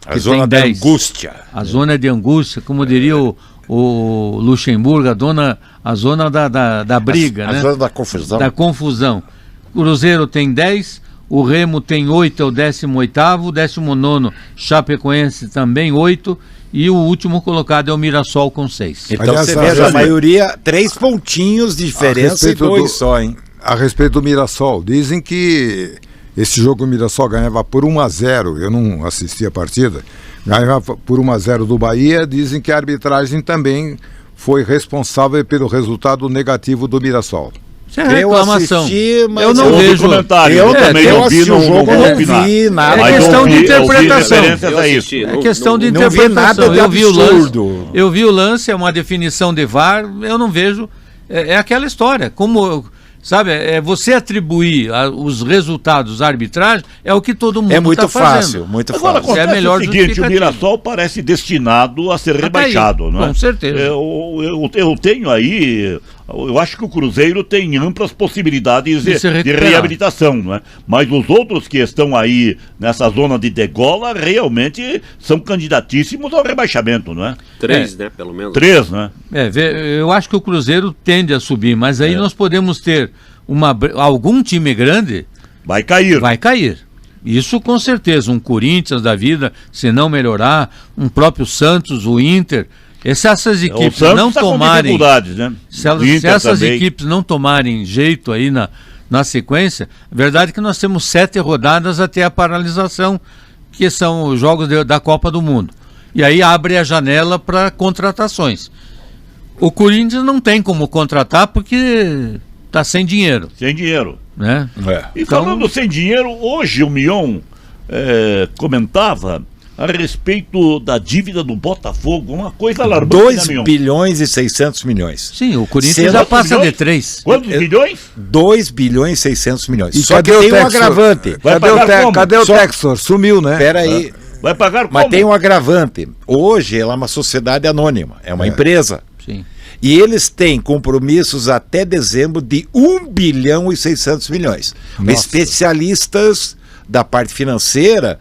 [SPEAKER 4] A
[SPEAKER 3] que
[SPEAKER 4] zona
[SPEAKER 3] tem
[SPEAKER 4] da
[SPEAKER 3] 10.
[SPEAKER 4] angústia.
[SPEAKER 3] A zona é de angústia, como diria o Luxemburgo, a zona da briga,
[SPEAKER 4] A
[SPEAKER 3] né?
[SPEAKER 4] zona da confusão.
[SPEAKER 3] Da confusão. O Cruzeiro tem 10, o Remo tem 8, é o 18º, o 19º, Chapecoense também 8, e o último colocado é o Mirassol com 6.
[SPEAKER 4] Então
[SPEAKER 5] Aliás,
[SPEAKER 4] você veja, a
[SPEAKER 5] a
[SPEAKER 4] maioria, 3 pontinhos de diferença e
[SPEAKER 5] respeito
[SPEAKER 4] 2 só, hein?
[SPEAKER 5] A respeito do Mirassol, dizem que esse jogo o Mirassol ganhava por 1-0, eu não assisti a partida, ganhava por 1-0 do Bahia, dizem que a arbitragem também foi responsável pelo resultado negativo do Mirassol.
[SPEAKER 3] Isso é reclamação.
[SPEAKER 4] assisti, mas
[SPEAKER 3] eu não
[SPEAKER 2] Houve
[SPEAKER 3] vejo.
[SPEAKER 2] comentário, eu também
[SPEAKER 4] eu
[SPEAKER 2] não vi,
[SPEAKER 4] assisti o
[SPEAKER 2] não
[SPEAKER 4] jogo,
[SPEAKER 2] vou
[SPEAKER 4] não
[SPEAKER 2] opinar.
[SPEAKER 4] vi nada.
[SPEAKER 2] Mas
[SPEAKER 3] É questão de
[SPEAKER 2] eu vi
[SPEAKER 3] interpretação.
[SPEAKER 2] referências a isso.
[SPEAKER 3] É questão de
[SPEAKER 4] não vi
[SPEAKER 3] interpretação.
[SPEAKER 4] nada de
[SPEAKER 3] Eu vi o
[SPEAKER 4] absurdo.
[SPEAKER 3] lance. Eu vi o lance, é uma definição de VAR, eu não vejo. É aquela história. Como, sabe, você atribuir os resultados à arbitragem é o que todo mundo
[SPEAKER 4] É muito
[SPEAKER 3] está fazendo.
[SPEAKER 4] fácil, muito
[SPEAKER 2] Agora,
[SPEAKER 4] fácil.
[SPEAKER 3] é a
[SPEAKER 2] acontece
[SPEAKER 3] melhor
[SPEAKER 2] o seguinte, o
[SPEAKER 3] justificativa.
[SPEAKER 2] Mirassol parece destinado a ser
[SPEAKER 3] A
[SPEAKER 2] rebaixado,
[SPEAKER 3] cair,
[SPEAKER 2] não é?
[SPEAKER 3] com certeza.
[SPEAKER 2] Eu tenho aí, eu acho que o Cruzeiro tem amplas possibilidades
[SPEAKER 3] De se
[SPEAKER 2] de
[SPEAKER 3] recuperar.
[SPEAKER 2] reabilitação, não é? Mas os outros que estão aí nessa zona de degola realmente são candidatíssimos ao rebaixamento, não é?
[SPEAKER 6] 3, né, pelo menos.
[SPEAKER 2] 3, né?
[SPEAKER 3] Eu acho que o Cruzeiro tende a subir, mas aí nós podemos ter algum time grande
[SPEAKER 2] Vai cair.
[SPEAKER 3] vai cair. Isso com certeza, um Corinthians da vida, se não melhorar, um próprio Santos, o Inter, se essas
[SPEAKER 2] O
[SPEAKER 3] equipes
[SPEAKER 2] Santos
[SPEAKER 3] não
[SPEAKER 2] está com
[SPEAKER 3] tomarem,
[SPEAKER 2] dificuldades, né?
[SPEAKER 3] se
[SPEAKER 2] O Inter
[SPEAKER 3] essas
[SPEAKER 2] também.
[SPEAKER 3] equipes não tomarem jeito aí na sequência, a verdade é que nós temos 7 rodadas até a paralisação, que são os jogos da Copa do Mundo. E aí abre a janela para contratações. O Corinthians não tem como contratar porque está sem dinheiro,
[SPEAKER 2] Sem dinheiro.
[SPEAKER 3] né?
[SPEAKER 2] E
[SPEAKER 3] Então-
[SPEAKER 2] falando sem dinheiro, hoje o Mion comentava a respeito da dívida do Botafogo, uma coisa alarmante,
[SPEAKER 4] 2
[SPEAKER 2] né, Mion?
[SPEAKER 4] bilhões e 600 milhões.
[SPEAKER 3] Sim, o Corinthians
[SPEAKER 4] Sendo
[SPEAKER 3] já
[SPEAKER 2] Quantos
[SPEAKER 3] passa de
[SPEAKER 2] milhões?
[SPEAKER 3] 3.
[SPEAKER 2] Quantos milhões?
[SPEAKER 4] 2 bilhões e 600 milhões.
[SPEAKER 5] E
[SPEAKER 4] Só que
[SPEAKER 5] cadê o
[SPEAKER 4] tem um
[SPEAKER 5] Textor?
[SPEAKER 4] agravante.
[SPEAKER 2] Vai
[SPEAKER 5] Cadê
[SPEAKER 2] pagar
[SPEAKER 5] o,
[SPEAKER 2] como?
[SPEAKER 5] cadê o
[SPEAKER 4] Só-
[SPEAKER 5] Textor? Sumiu, né?
[SPEAKER 4] Espera aí.
[SPEAKER 2] Vai pagar como?
[SPEAKER 4] Mas tem um agravante. Hoje ela é uma sociedade anônima, é uma empresa.
[SPEAKER 3] Sim.
[SPEAKER 4] E eles têm compromissos até dezembro de 1 bilhão e 600 milhões.
[SPEAKER 5] Nossa.
[SPEAKER 4] Especialistas da parte financeira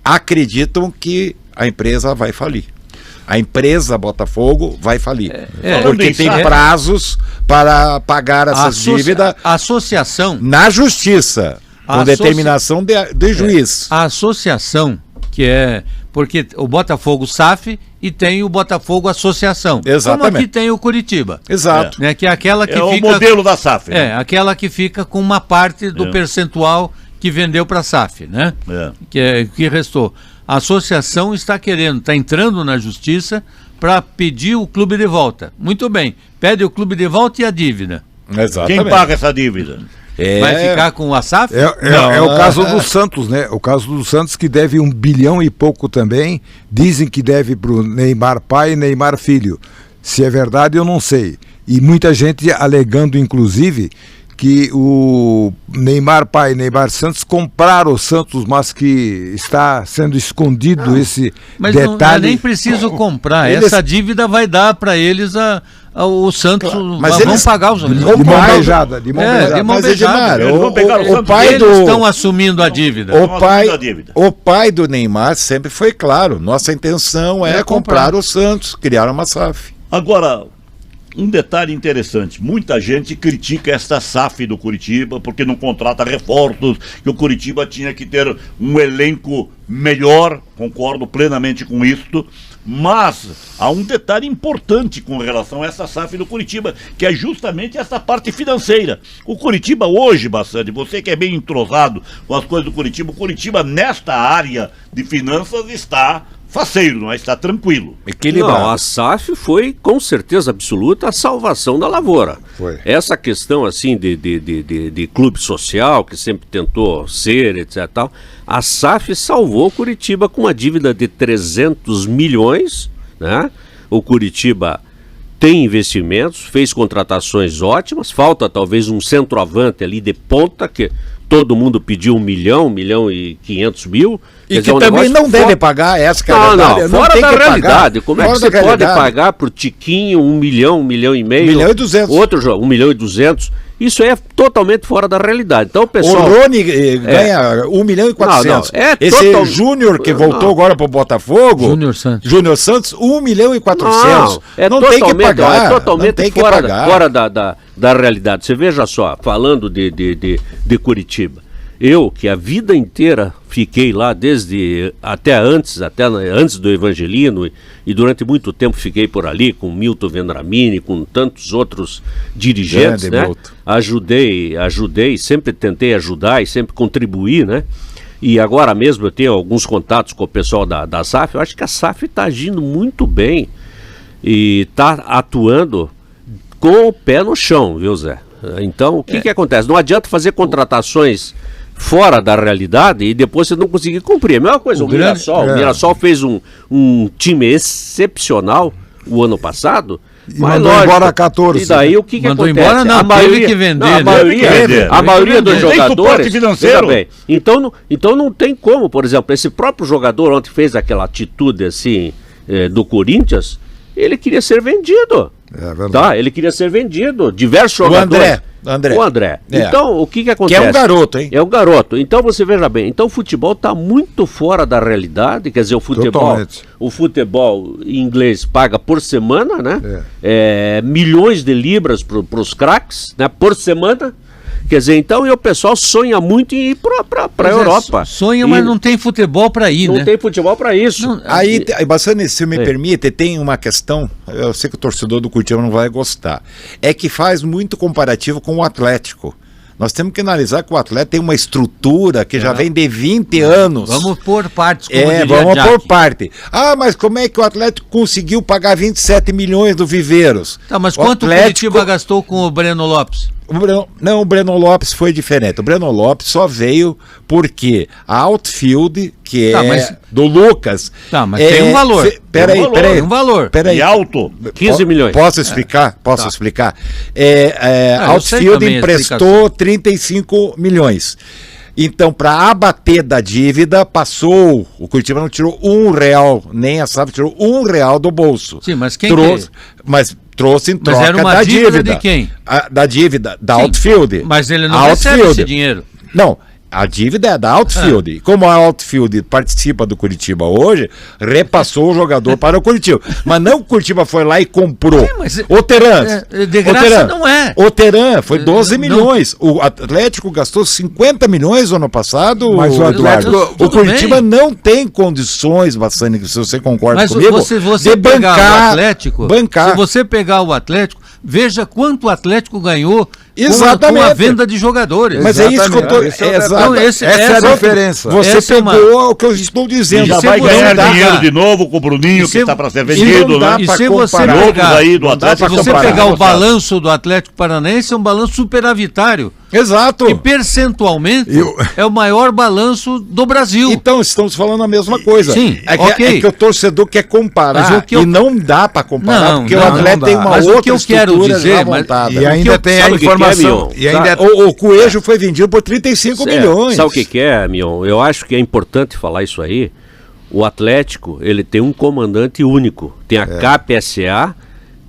[SPEAKER 4] acreditam que a empresa vai falir. A empresa Botafogo vai falir.
[SPEAKER 2] Falando
[SPEAKER 4] Porque
[SPEAKER 2] em
[SPEAKER 4] tem
[SPEAKER 2] SAF,
[SPEAKER 4] prazos para pagar essas dívidas
[SPEAKER 3] A associação,
[SPEAKER 4] na justiça, com
[SPEAKER 3] A
[SPEAKER 4] determinação de juiz.
[SPEAKER 3] a associação, que é porque o Botafogo SAF e tem o Botafogo Associação.
[SPEAKER 4] Exatamente.
[SPEAKER 3] Como aqui tem o Curitiba.
[SPEAKER 4] Exato.
[SPEAKER 3] Né, que é aquela que
[SPEAKER 2] É o
[SPEAKER 3] fica
[SPEAKER 2] modelo da SAF. né?
[SPEAKER 3] aquela que fica com uma parte do
[SPEAKER 2] É.
[SPEAKER 3] percentual que vendeu para a SAF, né?
[SPEAKER 2] É.
[SPEAKER 3] Que restou. A associação está entrando na justiça para pedir o clube de volta. Muito bem, pede o clube de volta e a dívida.
[SPEAKER 4] Exatamente.
[SPEAKER 2] Quem paga essa dívida?
[SPEAKER 3] Vai ficar com a SAF?
[SPEAKER 5] É o caso do Santos, né? O caso do Santos que deve 1 bilhão e pouco também. Dizem que deve para o Neymar pai e Neymar filho. Se é verdade, eu não sei. E muita gente alegando, inclusive, que o Neymar pai e Neymar Santos compraram o Santos, mas que está sendo escondido esse
[SPEAKER 3] Mas não é
[SPEAKER 5] detalhe.
[SPEAKER 3] nem preciso comprar.
[SPEAKER 4] Eles-
[SPEAKER 3] Essa dívida vai dar para eles o Santos.
[SPEAKER 4] Mas
[SPEAKER 3] vão
[SPEAKER 4] eles-
[SPEAKER 3] pagar os
[SPEAKER 5] de mão beijada, de mão beijada.
[SPEAKER 3] de mão
[SPEAKER 4] Mas,
[SPEAKER 3] beijada.
[SPEAKER 4] Edmar,
[SPEAKER 2] Eles vão pegar o
[SPEAKER 4] o
[SPEAKER 2] Santos
[SPEAKER 4] pai
[SPEAKER 3] Eles
[SPEAKER 4] do...
[SPEAKER 3] estão assumindo a dívida.
[SPEAKER 2] Estão assumindo a dívida.
[SPEAKER 4] O pai do Neymar sempre foi claro. Nossa intenção é comprar o Santos, criar uma SAF.
[SPEAKER 2] Agora, um detalhe interessante, muita gente critica esta SAF do Curitiba porque não contrata reforços, que o Curitiba tinha que ter um elenco melhor, concordo plenamente com isto, mas há um detalhe importante com relação a essa SAF do Curitiba, que é justamente essa parte financeira. O Curitiba hoje, Bassani, você que é bem entrosado com as coisas do Curitiba, o Curitiba nesta área de finanças está faceiro, não é? Está tranquilo.
[SPEAKER 4] Equilibrado.
[SPEAKER 6] Não, a SAF foi com certeza absoluta a salvação da lavoura.
[SPEAKER 5] Foi.
[SPEAKER 6] Essa questão assim de clube social, que sempre tentou ser, etc. Tal, a SAF salvou o Curitiba com uma dívida de 300 milhões, né? O Curitiba tem investimentos, fez contratações ótimas, falta talvez um centroavante ali de ponta, que todo mundo pediu 1 milhão e 500 mil.
[SPEAKER 4] E
[SPEAKER 6] Quer
[SPEAKER 4] que
[SPEAKER 6] dizer, um
[SPEAKER 4] também
[SPEAKER 6] negócio
[SPEAKER 4] não deve
[SPEAKER 6] fora-
[SPEAKER 4] pagar essa que é a
[SPEAKER 6] Não,
[SPEAKER 4] verdade.
[SPEAKER 6] não, fora
[SPEAKER 4] tem
[SPEAKER 6] da
[SPEAKER 4] que pagar.
[SPEAKER 6] realidade. Como é que
[SPEAKER 4] Fora
[SPEAKER 6] você
[SPEAKER 4] da
[SPEAKER 6] pode
[SPEAKER 4] realidade.
[SPEAKER 6] pagar por Tiquinho 1 milhão, 1 milhão e meio?
[SPEAKER 4] 1 milhão e 200.
[SPEAKER 6] Outro jogo, 1 milhão e 200. Isso é totalmente fora da realidade. Então, o
[SPEAKER 4] O
[SPEAKER 6] pessoal...
[SPEAKER 4] Rony ganha 1 milhão e 400.
[SPEAKER 6] Não, é
[SPEAKER 4] Esse
[SPEAKER 6] total-
[SPEAKER 4] Júnior que voltou
[SPEAKER 6] Não.
[SPEAKER 4] agora pro Botafogo,
[SPEAKER 3] Júnior Santos.
[SPEAKER 4] 1 milhão e 400.
[SPEAKER 6] Não, é
[SPEAKER 4] não tem que
[SPEAKER 6] totalmente,
[SPEAKER 4] pagar.
[SPEAKER 6] é totalmente
[SPEAKER 4] não tem que
[SPEAKER 6] fora,
[SPEAKER 4] pagar.
[SPEAKER 6] fora da realidade. Você veja só, falando de Curitiba, Eu, que a vida inteira fiquei lá até antes do Evangelino, e durante muito tempo fiquei por ali com Milton Vendramini, com tantos outros dirigentes,
[SPEAKER 4] Grande
[SPEAKER 6] né?
[SPEAKER 4] Milton.
[SPEAKER 6] Ajudei, sempre tentei ajudar e sempre contribuir, né? E agora mesmo eu tenho alguns contatos com o pessoal da SAF. Eu acho que a SAF está agindo muito bem e está atuando com o pé no chão, viu, Zé? Então, o que acontece? Não adianta fazer contratações fora da realidade e depois você não conseguir cumprir. A mesma coisa, o Mirassol fez um time excepcional o ano passado.
[SPEAKER 5] E mandou embora 14.
[SPEAKER 6] E daí o que
[SPEAKER 3] Mandou
[SPEAKER 6] acontece?
[SPEAKER 3] embora não, teve que vender,
[SPEAKER 6] A maioria dos
[SPEAKER 2] Tem
[SPEAKER 6] jogadores...
[SPEAKER 2] suporte financeiro.
[SPEAKER 6] Veja bem, então não tem como, por exemplo, esse próprio jogador ontem fez aquela atitude assim do Corinthians, ele queria ser vendido.
[SPEAKER 5] É verdade.
[SPEAKER 6] Tá? Ele queria ser vendido. Diversos jogadores.
[SPEAKER 4] O André. É.
[SPEAKER 6] Então, o que acontece?
[SPEAKER 4] Que é um garoto, hein?
[SPEAKER 6] É um garoto. Então, você veja bem. Então, o futebol está muito fora da realidade. Quer dizer,
[SPEAKER 5] Totalmente.
[SPEAKER 6] o futebol inglês paga por semana, né? Milhões de libras para os craques, né? Por semana. Quer dizer, então, e o pessoal sonha muito em ir para a Europa.
[SPEAKER 3] Sonha, mas não tem futebol para ir, né?
[SPEAKER 6] Não tem futebol para isso.
[SPEAKER 3] Não,
[SPEAKER 4] Aí, Bassani, se me permite, tem uma questão, eu sei que o torcedor do Curitiba não vai gostar, é que faz muito comparativo com o Atlético. Nós temos que analisar que o Atlético tem uma estrutura que já vem de 20 anos.
[SPEAKER 3] Vamos por partes, como diria
[SPEAKER 4] Vamos
[SPEAKER 3] Jack.
[SPEAKER 4] por parte. Ah, mas como é que o Atlético conseguiu pagar 27 milhões do Viveiros?
[SPEAKER 3] Tá, mas quanto o Curitiba gastou com o Breno Lopes?
[SPEAKER 4] O Breno Lopes foi diferente. O Breno Lopes só veio porque a Outfield, que do Lucas...
[SPEAKER 3] Tá, mas tem um valor.
[SPEAKER 4] Peraí.
[SPEAKER 3] Tem um valor.
[SPEAKER 2] E alto.
[SPEAKER 6] 15 milhões.
[SPEAKER 4] Posso explicar? Posso explicar?
[SPEAKER 3] eu sei
[SPEAKER 4] Outfield
[SPEAKER 3] também a
[SPEAKER 4] emprestou 35 milhões. Então, para abater da dívida, o Curitiba não tirou R$1, nem a SAF tirou R$1 do bolso.
[SPEAKER 3] Sim, mas quem
[SPEAKER 4] trouxe? Mas trouxe em troca
[SPEAKER 3] era uma
[SPEAKER 4] da
[SPEAKER 3] dívida de quem?
[SPEAKER 4] Da dívida, da
[SPEAKER 3] Sim,
[SPEAKER 4] Outfield.
[SPEAKER 3] Mas ele não
[SPEAKER 4] A
[SPEAKER 3] recebe
[SPEAKER 4] Outfield.
[SPEAKER 3] esse dinheiro.
[SPEAKER 4] Não, a dívida é da Outfield. Como a Outfield participa do Curitiba hoje, repassou o jogador para o Curitiba. Mas não que o Curitiba foi lá e comprou.
[SPEAKER 3] Mas
[SPEAKER 4] O Teran.
[SPEAKER 3] de graça não é.
[SPEAKER 4] O Teran foi 12
[SPEAKER 3] não.
[SPEAKER 4] milhões. O Atlético gastou 50 milhões no ano passado.
[SPEAKER 5] Mas o
[SPEAKER 4] Eduardo.
[SPEAKER 5] Atlético-
[SPEAKER 4] O
[SPEAKER 3] tudo
[SPEAKER 4] Curitiba
[SPEAKER 3] bem.
[SPEAKER 4] não tem condições, Bassani, se você concorda
[SPEAKER 3] Mas
[SPEAKER 4] comigo,
[SPEAKER 3] se você
[SPEAKER 4] de
[SPEAKER 3] pegar
[SPEAKER 4] bancar,
[SPEAKER 3] o Atlético,
[SPEAKER 4] bancar.
[SPEAKER 3] se você pegar o Atlético, veja quanto o Atlético ganhou com
[SPEAKER 4] Exatamente.
[SPEAKER 3] a venda de jogadores.
[SPEAKER 4] Mas é isso que eu tô.
[SPEAKER 5] Exatamente. Esse é o
[SPEAKER 4] exato.
[SPEAKER 5] detalhe.
[SPEAKER 3] Essa
[SPEAKER 5] Essa é a diferença.
[SPEAKER 4] Você
[SPEAKER 3] Essa é uma-
[SPEAKER 4] pegou o que eu estou dizendo.
[SPEAKER 2] Já
[SPEAKER 3] se
[SPEAKER 2] vai
[SPEAKER 3] você
[SPEAKER 2] ganhar
[SPEAKER 3] dá-
[SPEAKER 2] dinheiro de novo com o Bruninho,
[SPEAKER 3] E
[SPEAKER 2] que
[SPEAKER 3] se-
[SPEAKER 2] está para ser
[SPEAKER 4] e
[SPEAKER 2] vendido,
[SPEAKER 4] não dá
[SPEAKER 2] né?
[SPEAKER 3] E
[SPEAKER 4] pra
[SPEAKER 3] se você
[SPEAKER 4] comparar.
[SPEAKER 2] Outros
[SPEAKER 3] pegar,
[SPEAKER 2] aí do
[SPEAKER 4] Não dá
[SPEAKER 2] Atlético
[SPEAKER 4] pra
[SPEAKER 3] se você
[SPEAKER 4] comparar.
[SPEAKER 3] pegar o balanço do Atlético Paranaense, é um balanço superavitário.
[SPEAKER 4] Exato.
[SPEAKER 3] E percentualmente
[SPEAKER 5] E o-
[SPEAKER 3] é o maior balanço do Brasil.
[SPEAKER 4] Então, estamos falando a mesma coisa.
[SPEAKER 3] Sim,
[SPEAKER 4] é que,
[SPEAKER 3] ok.
[SPEAKER 4] é que o torcedor quer comparar
[SPEAKER 3] Mas o que eu-
[SPEAKER 4] e não dá para comparar,
[SPEAKER 3] Não,
[SPEAKER 4] porque
[SPEAKER 3] não,
[SPEAKER 4] o Atlético
[SPEAKER 5] não
[SPEAKER 4] tem
[SPEAKER 5] dá.
[SPEAKER 4] uma
[SPEAKER 3] Mas o
[SPEAKER 4] outra
[SPEAKER 3] que eu quero
[SPEAKER 4] estrutura
[SPEAKER 3] dizer,
[SPEAKER 4] já
[SPEAKER 3] mas-
[SPEAKER 4] montada.
[SPEAKER 5] E ainda tem a
[SPEAKER 6] sabe o que que é,
[SPEAKER 5] informação.
[SPEAKER 6] Mion?
[SPEAKER 5] E ainda
[SPEAKER 4] O Coelho foi vendido por 35 milhões.
[SPEAKER 6] Sabe o que é, Mion? Eu acho que é importante falar isso aí. O Atlético, ele tem um comandante único. Tem a KPSA,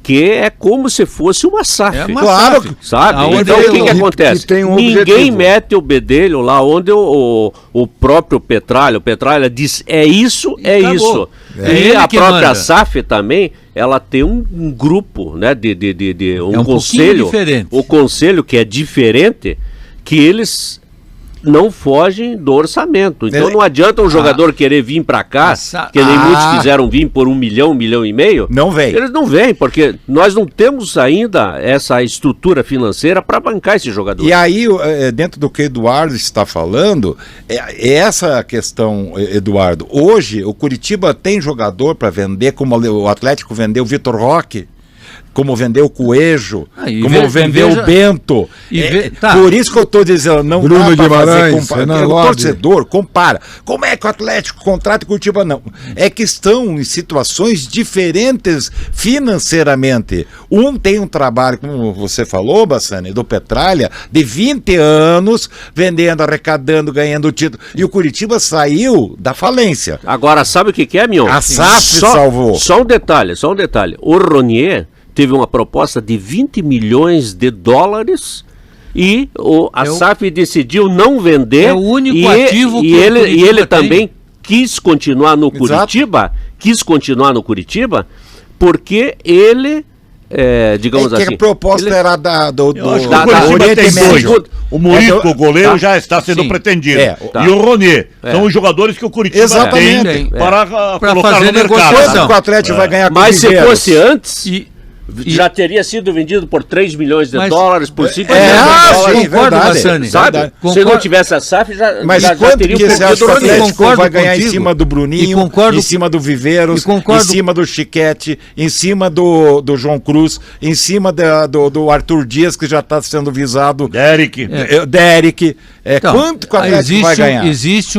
[SPEAKER 6] que é como se fosse uma SAF.
[SPEAKER 3] É uma
[SPEAKER 4] Claro.
[SPEAKER 3] SAF.
[SPEAKER 6] Sabe?
[SPEAKER 3] Aonde
[SPEAKER 6] Então o que
[SPEAKER 3] ele-
[SPEAKER 6] acontece?
[SPEAKER 5] que tem um
[SPEAKER 6] Ninguém
[SPEAKER 5] objetivo.
[SPEAKER 6] mete o bedelho lá onde o próprio Petralha diz é isso, é
[SPEAKER 3] acabou.
[SPEAKER 6] isso.
[SPEAKER 3] É
[SPEAKER 6] E
[SPEAKER 3] ele
[SPEAKER 6] a
[SPEAKER 3] que
[SPEAKER 6] própria
[SPEAKER 3] manda.
[SPEAKER 6] SAF também, ela tem um grupo, né, um
[SPEAKER 3] É um pouquinho
[SPEAKER 6] conselho,
[SPEAKER 3] diferente.
[SPEAKER 6] o conselho que é diferente, que eles não fogem do orçamento. Então não adianta um jogador querer vir para cá, que nem muitos quiseram vir por 1 milhão, 1,5 milhão.
[SPEAKER 4] Não vem.
[SPEAKER 6] Eles não vêm, porque nós não temos ainda essa estrutura financeira para bancar esse jogador.
[SPEAKER 4] E aí, dentro do que o Eduardo está falando, é essa a questão, Eduardo. Hoje, o Curitiba tem jogador para vender, como o Atlético vendeu o Vitor Roque, como vendeu o Coelho,
[SPEAKER 3] E
[SPEAKER 4] como vendeu o Bento.
[SPEAKER 3] tá.
[SPEAKER 4] Por isso que eu estou dizendo, não
[SPEAKER 5] Bruno
[SPEAKER 4] dá para fazer
[SPEAKER 5] Guimarães, Renan
[SPEAKER 4] comparação. O
[SPEAKER 5] Lodi.
[SPEAKER 4] torcedor compara. Como é que o Atlético contrata o Curitiba? Não. É que estão em situações diferentes financeiramente. Um tem um trabalho, como você falou, Bassani, do Petralha, de 20 anos, vendendo, arrecadando, ganhando título. E o Curitiba saiu da falência.
[SPEAKER 6] Agora, sabe o que é, Mion?
[SPEAKER 4] A SAF salvou.
[SPEAKER 6] Só um detalhe. O Ronier teve uma proposta de 20 milhões de dólares e a SAF decidiu não vender.
[SPEAKER 3] É o único ativo que o
[SPEAKER 6] ele
[SPEAKER 3] Curitiba
[SPEAKER 6] também quis continuar no
[SPEAKER 4] Exato.
[SPEAKER 6] Curitiba, porque ele digamos
[SPEAKER 4] que
[SPEAKER 6] assim.
[SPEAKER 4] a proposta era do
[SPEAKER 2] Eu acho que
[SPEAKER 6] da-
[SPEAKER 2] o Curitiba
[SPEAKER 6] Oriente
[SPEAKER 2] tem
[SPEAKER 6] Médio.
[SPEAKER 2] dois. O Murisco, o goleiro,
[SPEAKER 6] Tá.
[SPEAKER 2] já está sendo
[SPEAKER 3] Sim.
[SPEAKER 2] pretendido.
[SPEAKER 6] Tá.
[SPEAKER 2] E o Ronier. São os jogadores que o Curitiba
[SPEAKER 4] Exatamente.
[SPEAKER 2] tem
[SPEAKER 3] É.
[SPEAKER 2] para
[SPEAKER 3] Pra
[SPEAKER 2] colocar
[SPEAKER 3] fazer
[SPEAKER 2] no mercado.
[SPEAKER 3] negociação.
[SPEAKER 4] Quanto que o Atlético vai ganhar com
[SPEAKER 6] Mas
[SPEAKER 4] o
[SPEAKER 6] se
[SPEAKER 4] Viveiros?
[SPEAKER 6] fosse antes,
[SPEAKER 3] E
[SPEAKER 6] já teria sido vendido por 3 milhões de
[SPEAKER 3] Mas-
[SPEAKER 6] dólares, por 5
[SPEAKER 4] É,
[SPEAKER 6] milhões de
[SPEAKER 4] sim,
[SPEAKER 6] dólares.
[SPEAKER 3] concordo,
[SPEAKER 4] verdade.
[SPEAKER 3] Bassani.
[SPEAKER 6] Sabe?
[SPEAKER 4] Verdade.
[SPEAKER 6] Se não
[SPEAKER 3] Concordo.
[SPEAKER 6] tivesse a SAF,
[SPEAKER 4] Mas
[SPEAKER 6] já
[SPEAKER 4] quanto
[SPEAKER 6] teria
[SPEAKER 4] que você acha que o
[SPEAKER 3] Ronier.
[SPEAKER 4] Atlético
[SPEAKER 3] Concordo
[SPEAKER 4] vai ganhar em
[SPEAKER 3] contigo.
[SPEAKER 4] cima do Bruninho,
[SPEAKER 3] E concordo-
[SPEAKER 4] em cima do Viveiros,
[SPEAKER 3] e concordo-
[SPEAKER 4] em cima do Chiquete, em cima do João Cruz, em cima do Arthur Dias, que já está sendo visado,
[SPEAKER 2] Derek.
[SPEAKER 4] Derek.
[SPEAKER 3] Então,
[SPEAKER 4] Quanto que o Atlético vai ganhar?
[SPEAKER 3] Existe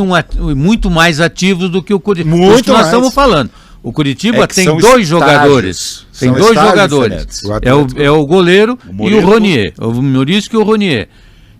[SPEAKER 3] muito mais ativos do que o Curitiba.
[SPEAKER 4] Muito
[SPEAKER 3] Isso que nós
[SPEAKER 4] mais.
[SPEAKER 3] estamos falando. O Curitiba
[SPEAKER 4] É que
[SPEAKER 3] tem
[SPEAKER 4] são
[SPEAKER 3] dois
[SPEAKER 4] estágios.
[SPEAKER 3] jogadores. Tem
[SPEAKER 4] São
[SPEAKER 3] dois
[SPEAKER 4] estágios
[SPEAKER 3] jogadores.
[SPEAKER 4] diferentes.
[SPEAKER 5] O Atlético.
[SPEAKER 3] É o goleiro e o
[SPEAKER 2] Morisco.
[SPEAKER 3] Ronier. O Morisco e o Ronier.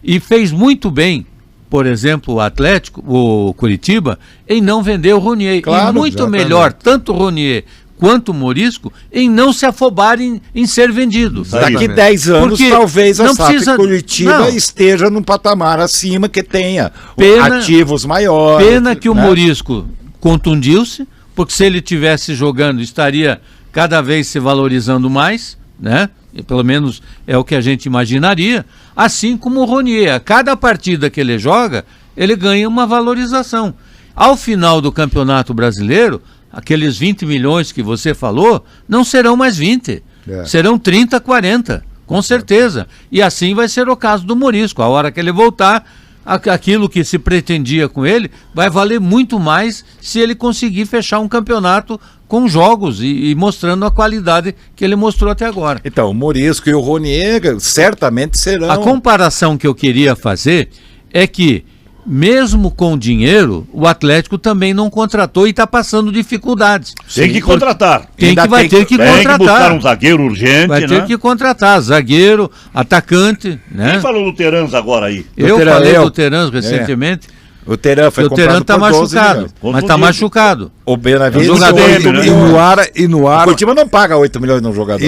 [SPEAKER 3] E fez muito bem, por exemplo, o Atlético, o Curitiba, em não vender o Ronier.
[SPEAKER 4] Claro,
[SPEAKER 3] e muito
[SPEAKER 5] exatamente.
[SPEAKER 3] melhor, tanto o Ronier quanto o Morisco, em não se afobarem em ser vendidos.
[SPEAKER 2] Aí.
[SPEAKER 4] Daqui 10 anos,
[SPEAKER 3] Porque
[SPEAKER 4] talvez a
[SPEAKER 3] não
[SPEAKER 4] SAF
[SPEAKER 3] precisa-
[SPEAKER 4] Curitiba
[SPEAKER 3] não.
[SPEAKER 4] esteja num patamar acima que tenha
[SPEAKER 3] Pena-
[SPEAKER 4] ativos maiores.
[SPEAKER 3] Pena que o
[SPEAKER 4] né?
[SPEAKER 3] Morisco contundiu-se, porque se ele tivesse jogando, estaria cada vez se valorizando mais, né? E pelo menos é o que a gente imaginaria. Assim como o Ronier, a cada partida que ele joga, ele ganha uma valorização. Ao final do Campeonato Brasileiro, aqueles 20 milhões que você falou, não serão mais 20, serão 30, 40, com certeza. E assim vai ser o caso do Morisco. A hora que ele voltar, aquilo que se pretendia com ele vai valer muito mais se ele conseguir fechar um campeonato com jogos e mostrando a qualidade que ele mostrou até agora.
[SPEAKER 4] Então, o Morisco e o Ronier certamente serão.
[SPEAKER 3] A comparação que eu queria fazer é que, mesmo com dinheiro, o Atlético também não contratou e está passando dificuldades.
[SPEAKER 2] Tem que contratar.
[SPEAKER 3] Vai ter que
[SPEAKER 2] Tem que buscar
[SPEAKER 3] contratar.
[SPEAKER 2] um zagueiro urgente,
[SPEAKER 3] Vai ter
[SPEAKER 2] né?
[SPEAKER 3] que contratar zagueiro, atacante, né?
[SPEAKER 2] Quem falou do Terans agora aí?
[SPEAKER 3] Eu
[SPEAKER 4] Terans,
[SPEAKER 3] falei
[SPEAKER 4] eu.
[SPEAKER 3] do Terans recentemente.
[SPEAKER 4] O Teran foi
[SPEAKER 3] E o Teran
[SPEAKER 4] comprado
[SPEAKER 3] está
[SPEAKER 4] por 12
[SPEAKER 3] machucado,
[SPEAKER 4] milhões.
[SPEAKER 3] mas está
[SPEAKER 2] Contundido.
[SPEAKER 3] machucado.
[SPEAKER 4] O Benavides
[SPEAKER 3] É um jogador
[SPEAKER 4] 8
[SPEAKER 2] dele, né?
[SPEAKER 4] milhões.
[SPEAKER 5] E no
[SPEAKER 4] O
[SPEAKER 5] ar,
[SPEAKER 4] Curitiba não paga 8 milhões num jogador.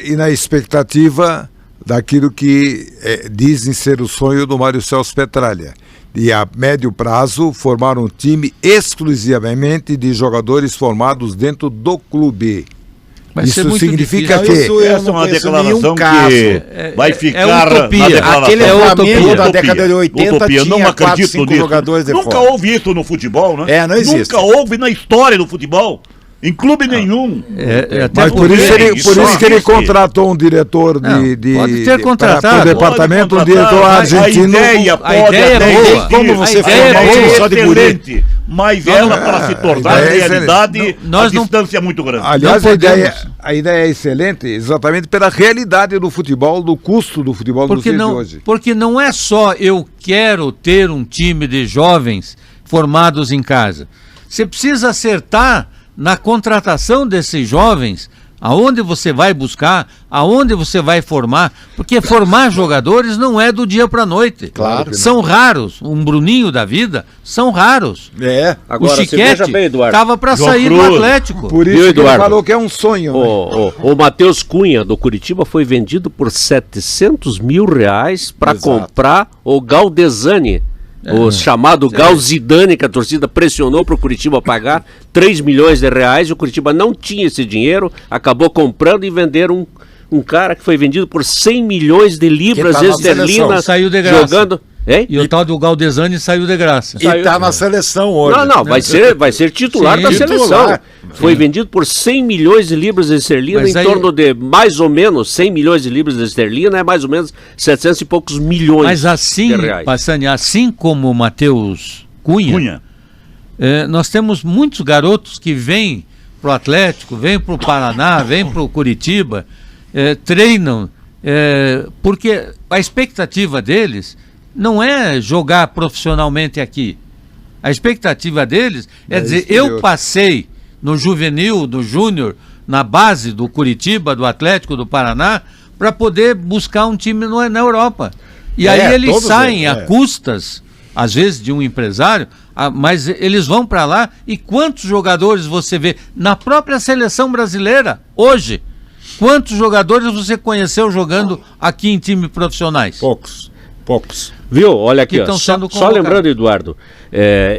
[SPEAKER 5] e na expectativa daquilo que dizem ser o sonho do Mário Celso Petralha. E a médio prazo formar um time exclusivamente de jogadores formados dentro do clube.
[SPEAKER 3] Vai ser
[SPEAKER 5] Isso
[SPEAKER 3] muito
[SPEAKER 5] significa
[SPEAKER 3] difícil.
[SPEAKER 5] que
[SPEAKER 4] Isso eu
[SPEAKER 2] Essa é
[SPEAKER 4] não
[SPEAKER 2] uma
[SPEAKER 4] conheço
[SPEAKER 2] declaração
[SPEAKER 4] nenhum caso.
[SPEAKER 2] que vai ficar
[SPEAKER 3] utopia.
[SPEAKER 2] na declaração.
[SPEAKER 4] Aquele Flamengo da
[SPEAKER 2] Utopia.
[SPEAKER 4] década de 80
[SPEAKER 2] Utopia. Não
[SPEAKER 4] tinha
[SPEAKER 2] acredito
[SPEAKER 4] 4, 5
[SPEAKER 2] nisso.
[SPEAKER 4] jogadores de
[SPEAKER 2] Nunca
[SPEAKER 4] fora.
[SPEAKER 2] houve isso no futebol, né?
[SPEAKER 4] É, não existe.
[SPEAKER 2] Nunca houve na história do futebol. Em clube nenhum.
[SPEAKER 3] Até
[SPEAKER 5] Mas por isso,
[SPEAKER 2] porque
[SPEAKER 5] que ele
[SPEAKER 2] existe.
[SPEAKER 5] contratou um diretor
[SPEAKER 3] Não, pode ter contratado.
[SPEAKER 5] para o departamento, um
[SPEAKER 2] Pode
[SPEAKER 5] diretor
[SPEAKER 2] contratar.
[SPEAKER 5] argentino.
[SPEAKER 2] A ideia
[SPEAKER 3] A
[SPEAKER 2] pode
[SPEAKER 3] ideia
[SPEAKER 2] até
[SPEAKER 3] é boa.
[SPEAKER 2] existir.
[SPEAKER 4] Como você
[SPEAKER 3] A ideia
[SPEAKER 4] formar
[SPEAKER 3] é
[SPEAKER 4] um time
[SPEAKER 3] boa.
[SPEAKER 4] só de guri.
[SPEAKER 2] Excelente. Mas ela, para se tornar
[SPEAKER 5] a ideia é
[SPEAKER 2] realidade,
[SPEAKER 3] Nós
[SPEAKER 2] a
[SPEAKER 3] não-
[SPEAKER 2] distância é muito grande.
[SPEAKER 5] Aliás,
[SPEAKER 3] Não
[SPEAKER 5] a
[SPEAKER 3] podemos.
[SPEAKER 5] ideia é excelente exatamente pela realidade do futebol, do custo do futebol nos dias de hoje.
[SPEAKER 3] Porque não é só eu quero ter um time de jovens formados em casa. Você precisa acertar na contratação desses jovens, aonde você vai buscar, aonde você vai formar, porque formar jogadores não é do dia para a noite.
[SPEAKER 4] Claro que não.
[SPEAKER 3] São raros. Um Bruninho da vida são raros.
[SPEAKER 4] É.
[SPEAKER 6] Agora,
[SPEAKER 3] o
[SPEAKER 6] você veja
[SPEAKER 3] Chiquete
[SPEAKER 6] bem, Eduardo.
[SPEAKER 3] estava para
[SPEAKER 2] João
[SPEAKER 3] sair
[SPEAKER 2] Cruz.
[SPEAKER 3] do Atlético.
[SPEAKER 5] Por
[SPEAKER 6] Viu,
[SPEAKER 5] isso que ele
[SPEAKER 6] Eduardo?
[SPEAKER 5] falou que é um sonho. né?
[SPEAKER 6] O Matheus Cunha, do Curitiba, foi vendido por R$700 mil para
[SPEAKER 4] Exato.
[SPEAKER 6] comprar o Galdesani, o chamado Gal Zidane, que a torcida pressionou para o Curitiba pagar 3 milhões de reais, e o Curitiba não tinha esse dinheiro, acabou comprando e venderam um cara que foi vendido por 100 milhões de libras
[SPEAKER 4] Que tá na
[SPEAKER 6] esterlinas,
[SPEAKER 4] seleção.
[SPEAKER 3] Saiu de graça.
[SPEAKER 6] jogando... Hein?
[SPEAKER 3] E o tal do Galdesani saiu de graça.
[SPEAKER 4] E tá na seleção hoje.
[SPEAKER 6] Não, vai ser titular
[SPEAKER 3] Sim,
[SPEAKER 6] da
[SPEAKER 4] titular.
[SPEAKER 6] seleção. Foi vendido por 100 milhões de libras esterlinas,
[SPEAKER 3] Mas
[SPEAKER 6] em
[SPEAKER 3] aí-
[SPEAKER 6] torno de mais ou menos 100 milhões de libras esterlinas, é mais ou menos 700 e poucos milhões
[SPEAKER 3] Mas assim,
[SPEAKER 6] de reais.
[SPEAKER 3] Bassani, assim como o Matheus Cunha, nós temos muitos garotos que vêm pro Atlético, vêm pro Paraná, vêm pro Curitiba, treinam, porque a expectativa deles não é jogar profissionalmente aqui. A expectativa deles é dizer,
[SPEAKER 5] exterior.
[SPEAKER 3] eu passei no juvenil, no júnior, na base do Curitiba, do Atlético, do Paraná, para poder buscar um time na Europa. E aí eles
[SPEAKER 4] todos
[SPEAKER 3] saem
[SPEAKER 4] eles,
[SPEAKER 3] a custas, às vezes, de um empresário, mas eles vão para lá. E quantos jogadores você vê na própria seleção brasileira, hoje? Quantos jogadores você conheceu jogando aqui em times profissionais?
[SPEAKER 4] Poucos.
[SPEAKER 6] Viu? Olha aqui,
[SPEAKER 3] Que
[SPEAKER 6] ó,
[SPEAKER 3] estão
[SPEAKER 6] só
[SPEAKER 3] sendo convocados.
[SPEAKER 6] lembrando, Eduardo,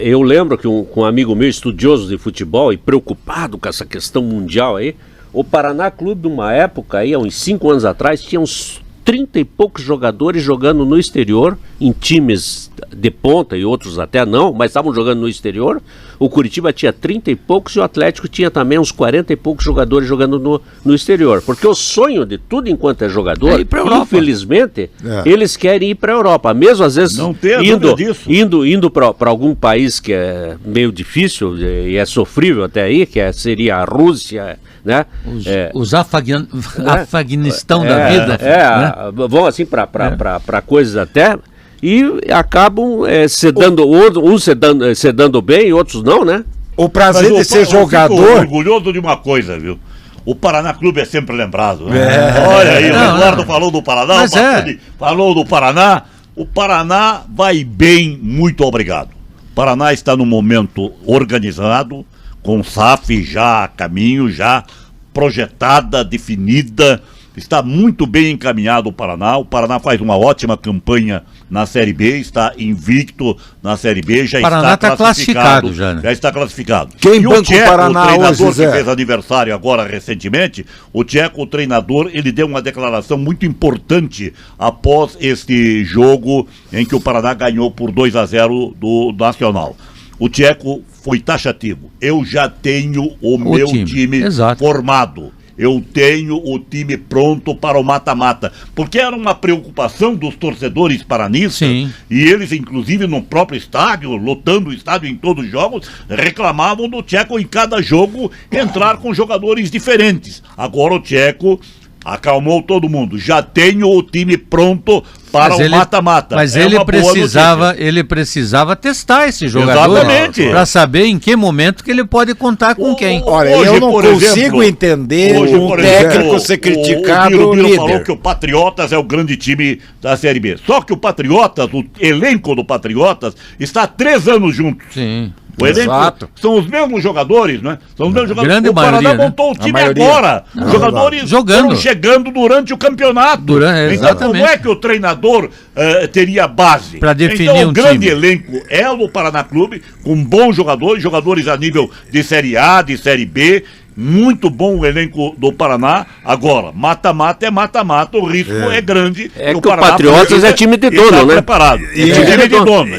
[SPEAKER 6] eu lembro que um amigo meu, estudioso de futebol e preocupado com essa questão mundial aí, O Paraná Clube, numa época, aí, há uns 5 anos atrás, tinha uns 30 e poucos jogadores jogando no exterior, em times de ponta e outros até não, mas estavam jogando no exterior. O Curitiba tinha 30 e poucos e o Atlético tinha também uns 40 e poucos jogadores jogando no exterior. Porque o sonho de tudo enquanto é jogador, infelizmente, eles querem ir para a Europa. Mesmo às vezes indo para algum país que é meio difícil e é sofrível até aí, seria a Rússia, né?
[SPEAKER 3] Os Afeganistão da vida. Né?
[SPEAKER 6] Vão assim para coisas até e acabam se dando bem e outros não, né?
[SPEAKER 4] O prazer de ser jogador.
[SPEAKER 2] Eu fico orgulhoso de uma coisa, viu? O Paraná Clube é sempre lembrado. Né? Olha aí, o Eduardo falou do Paraná, o Patrício falou do Paraná. O Paraná vai bem, muito obrigado. O Paraná está num momento organizado, com SAF já a caminho, já projetada, definida. Está muito bem encaminhado o Paraná. O Paraná faz uma ótima campanha na Série B, está invicto na Série B, já está classificado. Já está classificado.
[SPEAKER 5] Quem banca o Paraná
[SPEAKER 2] o treinador
[SPEAKER 5] hoje,
[SPEAKER 2] que fez aniversário agora recentemente, o Tcheco, o treinador, ele deu uma declaração muito importante após este jogo em que o Paraná ganhou por 2-0 do Nacional. O Tcheco foi taxativo. Eu já tenho o meu time formado. Eu tenho o time pronto para o mata-mata. Porque era uma preocupação dos torcedores paranistas. E eles, inclusive, no próprio estádio, lotando o estádio em todos os jogos, reclamavam do Tcheco em cada jogo entrar com jogadores diferentes. Agora o Tcheco acalmou todo mundo. Já tenho o time pronto para o mata-mata.
[SPEAKER 3] Mas ele precisava testar esse jogador para saber em que momento que ele pode contar com quem.
[SPEAKER 4] Olha, hoje, eu não consigo entender um técnico ser criticado.
[SPEAKER 2] O Biro falou que o Patriotas é o grande time da Série B. Só que o Patriotas, o elenco do Patriotas, está há 3 anos juntos.
[SPEAKER 3] Sim.
[SPEAKER 2] O elenco são os mesmos jogadores, né? São os mesmos jogadores.
[SPEAKER 3] Grande
[SPEAKER 2] o Paraná
[SPEAKER 3] maioria,
[SPEAKER 2] montou o time agora. Os jogadores foram chegando durante o campeonato. Então, como é que o treinador teria base?
[SPEAKER 3] Para definir
[SPEAKER 2] então, o grande elenco é o Paraná Clube, com bons jogadores a nível de Série A, de Série B. Muito bom o elenco do Paraná. Agora, mata-mata é mata-mata, o risco é grande.
[SPEAKER 6] É que o Patriotas é time de dono, né?
[SPEAKER 2] Preparado. Time de dono.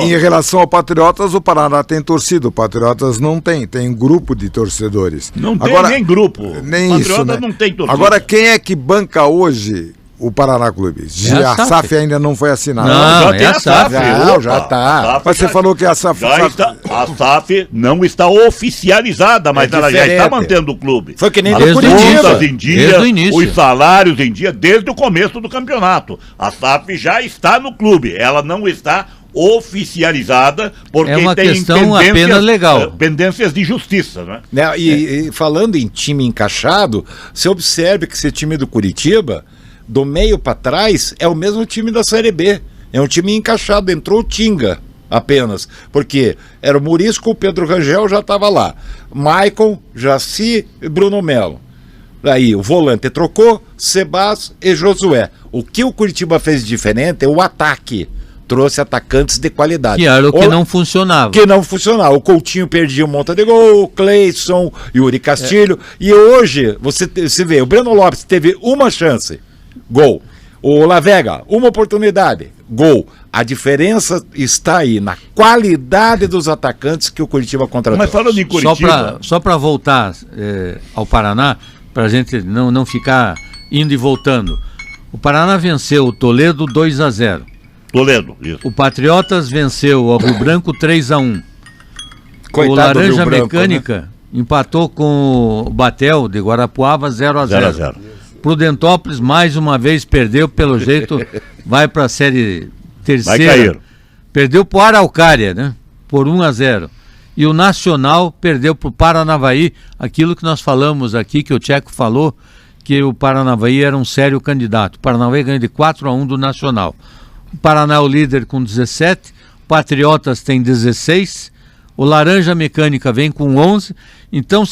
[SPEAKER 5] Em relação ao Patriotas, o Paraná tem torcida, o Patriotas não tem. Tem um grupo de torcedores.
[SPEAKER 2] Não tem nem grupo.
[SPEAKER 5] Nem
[SPEAKER 2] o
[SPEAKER 5] isso, né?
[SPEAKER 2] Não tem torcida.
[SPEAKER 5] Agora, quem é que banca hoje o Paraná Clube? A SAF ainda não foi assinada.
[SPEAKER 3] Não,
[SPEAKER 2] já tem a SAF.
[SPEAKER 5] Já está. Mas você falou que a SAF...
[SPEAKER 2] A SAF não está oficializada, mas ela já está mantendo o clube.
[SPEAKER 4] Foi que nem
[SPEAKER 2] as contas em dia,
[SPEAKER 3] início.
[SPEAKER 2] Os salários em dia, desde o começo do campeonato. A SAF já está no clube, ela não está oficializada, porque
[SPEAKER 3] é uma
[SPEAKER 2] tem
[SPEAKER 3] questão apenas legal.
[SPEAKER 2] Pendências de justiça, né?
[SPEAKER 4] E falando em time encaixado, você observe que esse time do Curitiba, do meio para trás, é o mesmo time da Série B. É um time encaixado, entrou o Tinga apenas, porque era o Murisco, o Pedro Rangel já estava lá, Maicon, Jaci e Bruno Melo. Aí o volante trocou, Sebas e Josué. O que o Curitiba fez de diferente é o ataque. Trouxe atacantes de qualidade.
[SPEAKER 3] Que era o que não funcionava.
[SPEAKER 4] O Coutinho perdia um monte de gol, o Cleison, Yuri Castilho. E hoje, você vê, o Breno Lopes teve uma chance, gol. O Lavega, uma oportunidade, gol. A diferença está aí, na qualidade dos atacantes que o Curitiba contratou.
[SPEAKER 2] Mas falando em Curitiba...
[SPEAKER 3] Só para voltar ao Paraná, para a gente não ficar indo e voltando. O Paraná venceu o Toledo 2-0.
[SPEAKER 2] Toledo, isso.
[SPEAKER 3] O Patriotas venceu o Rio Branco 3-1. O Laranja Mecânica empatou com o Batel de Guarapuava 0-0. Prudentópolis mais uma vez perdeu, pelo jeito vai para a série terceira.
[SPEAKER 2] Vai cair.
[SPEAKER 3] Perdeu para o Araucária, né? Por 1-0. E o Nacional perdeu para o Paranavaí, aquilo que nós falamos aqui, que o Tcheco falou, que o Paranavaí era um sério candidato. O Paranavaí ganhou de 4-1 do Nacional. O Paraná é o líder com 17, o Patriotas tem 16, o Laranja Mecânica vem com 11. Então,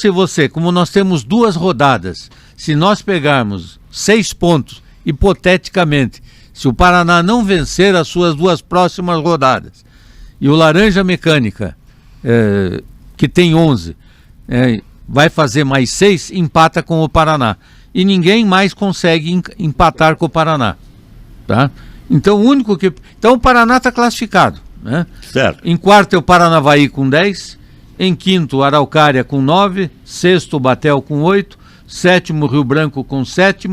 [SPEAKER 3] como nós temos 2 rodadas, se nós pegarmos 6 pontos, hipoteticamente, se o Paraná não vencer as suas 2 próximas rodadas, e o Laranja Mecânica, que tem 11, vai fazer mais 6, empata com o Paraná. E ninguém mais consegue empatar com o Paraná. Tá? Então o único que. Então o Paraná está classificado. Né?
[SPEAKER 2] Certo.
[SPEAKER 3] Em quarto é o Paranavaí com 10. Em quinto, o Araucária com 9. Sexto, o Batel com 8. Sétimo, Rio Branco com 7.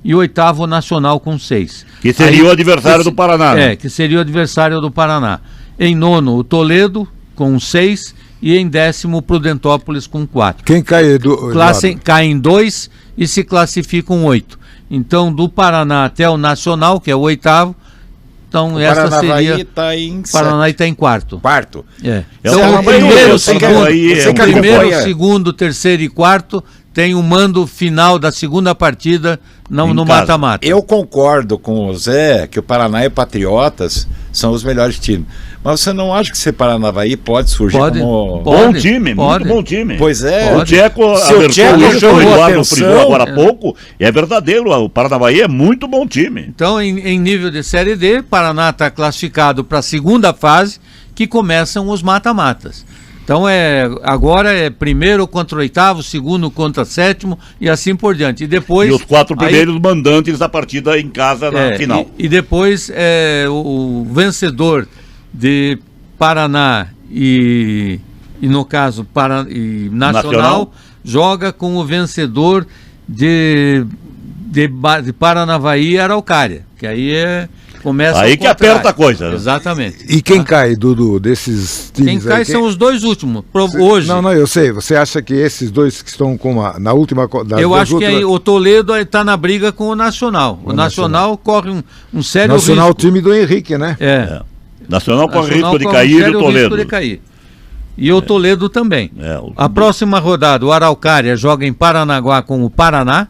[SPEAKER 3] E oitavo, o Nacional com 6.
[SPEAKER 2] Que seria o adversário do Paraná. Né?
[SPEAKER 3] Que seria o adversário do Paraná. Em nono, o Toledo com 6. E em décimo, o Prudentópolis com 4.
[SPEAKER 5] Quem cai
[SPEAKER 3] Cai em 2 e se classificam 8. Então, do Paraná até o Nacional, que é o oitavo, então
[SPEAKER 4] O
[SPEAKER 3] essa
[SPEAKER 4] Paranavaí
[SPEAKER 3] seria...
[SPEAKER 4] está em
[SPEAKER 3] Paraná está em quarto.
[SPEAKER 4] quarto.
[SPEAKER 3] É.
[SPEAKER 2] Então,
[SPEAKER 3] Então,
[SPEAKER 2] o
[SPEAKER 3] o primeiro,
[SPEAKER 2] Paraná
[SPEAKER 3] segundo,
[SPEAKER 2] aí é
[SPEAKER 3] o
[SPEAKER 2] um
[SPEAKER 3] primeiro,
[SPEAKER 4] acompanha.
[SPEAKER 3] segundo, terceiro e quarto tem o mando final da segunda partida no
[SPEAKER 2] Em casa.
[SPEAKER 3] mata-mata.
[SPEAKER 4] Eu concordo com o Zé que o Paraná e o Patriotas são os melhores times. Mas você não acha que esse Paranavaí pode surgir
[SPEAKER 3] Pode.
[SPEAKER 4] como...
[SPEAKER 2] Bom time,
[SPEAKER 3] pode.
[SPEAKER 2] muito bom time.
[SPEAKER 4] Pois é.
[SPEAKER 2] O Tcheco
[SPEAKER 4] Se o
[SPEAKER 2] abertou
[SPEAKER 4] Tcheco
[SPEAKER 2] isso,
[SPEAKER 4] chamou
[SPEAKER 2] o
[SPEAKER 4] a
[SPEAKER 2] Eduardo
[SPEAKER 4] atenção,
[SPEAKER 2] frisou agora há pouco, e é verdadeiro, o Paranavaí é muito bom time.
[SPEAKER 3] Então, em nível de Série D, Paraná está classificado para a segunda fase, que começam os mata-matas. Então, agora é primeiro contra o oitavo, segundo contra sétimo e assim por diante. E depois...
[SPEAKER 2] E os 4 primeiros mandantes da partida em casa na final.
[SPEAKER 3] E depois o vencedor de Paraná e no caso Nacional joga com o vencedor de Paranavaí e Araucária, que aí começa
[SPEAKER 2] Aí
[SPEAKER 3] ao
[SPEAKER 2] que
[SPEAKER 3] contrário.
[SPEAKER 2] aperta a coisa, né?
[SPEAKER 3] Exatamente.
[SPEAKER 5] E quem cai, Dudu, desses times?
[SPEAKER 3] Quem cai
[SPEAKER 5] aí,
[SPEAKER 3] são os dois últimos. Hoje.
[SPEAKER 5] Não, eu sei. Você acha que esses dois que estão na última...
[SPEAKER 3] Eu acho que aí o Toledo está na briga com o Nacional. O Nacional corre um sério
[SPEAKER 5] Nacional,
[SPEAKER 3] risco.
[SPEAKER 5] time do Henrique, né?
[SPEAKER 2] Nacional corre
[SPEAKER 3] Nacional
[SPEAKER 2] risco de
[SPEAKER 3] corre
[SPEAKER 2] cair e
[SPEAKER 3] sério
[SPEAKER 2] o Toledo.
[SPEAKER 3] risco de cair. E o Toledo também.
[SPEAKER 2] O-
[SPEAKER 3] A próxima rodada, o Araucária joga em Paranaguá com o Paraná.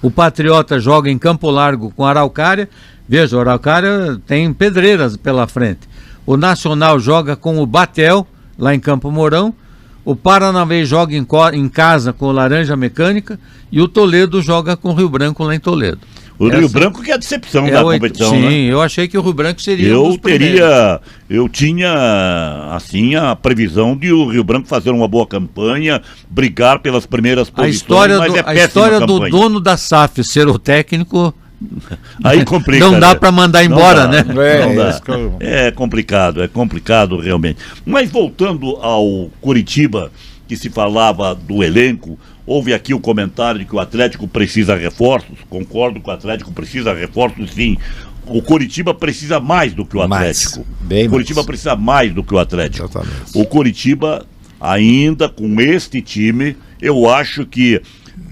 [SPEAKER 3] O Patriota joga em Campo Largo com a Araucária. Veja, o Araucária tem pedreiras pela frente. O Nacional joga com o Batel, lá em Campo Mourão. O Paranavaí joga em casa com o Laranja Mecânica. E o Toledo joga com o Rio Branco, lá em Toledo.
[SPEAKER 2] O Rio Branco que é a decepção da competição,
[SPEAKER 3] sim,
[SPEAKER 2] né?
[SPEAKER 3] eu achei que o Rio Branco seria um dos
[SPEAKER 2] Eu tinha, assim, a previsão de o Rio Branco fazer uma boa campanha, brigar pelas primeiras
[SPEAKER 3] A
[SPEAKER 2] posições,
[SPEAKER 3] história,
[SPEAKER 2] mas é
[SPEAKER 3] a
[SPEAKER 2] péssima
[SPEAKER 3] história do
[SPEAKER 2] campanha.
[SPEAKER 3] dono da SAF ser o técnico,
[SPEAKER 2] Aí complica.
[SPEAKER 3] não dá
[SPEAKER 2] né?
[SPEAKER 3] para mandar
[SPEAKER 2] Não
[SPEAKER 3] embora,
[SPEAKER 2] dá,
[SPEAKER 3] né?
[SPEAKER 2] não dá.
[SPEAKER 4] isso que eu-
[SPEAKER 2] É complicado realmente. Mas voltando ao Curitiba, que se falava do elenco, houve aqui o comentário de que o Atlético precisa reforços. Concordo que o Atlético precisa reforços, sim. O Curitiba precisa mais do que o
[SPEAKER 4] Mais,
[SPEAKER 2] Atlético.
[SPEAKER 4] bem
[SPEAKER 2] O Curitiba
[SPEAKER 4] mais.
[SPEAKER 2] precisa mais do que o Atlético.
[SPEAKER 5] Exatamente.
[SPEAKER 2] O Curitiba, ainda com este time, eu acho que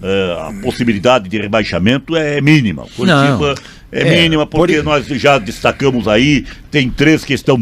[SPEAKER 2] a possibilidade de rebaixamento é mínima. O Curitiba é mínima, porque nós já destacamos aí, tem 3 que estão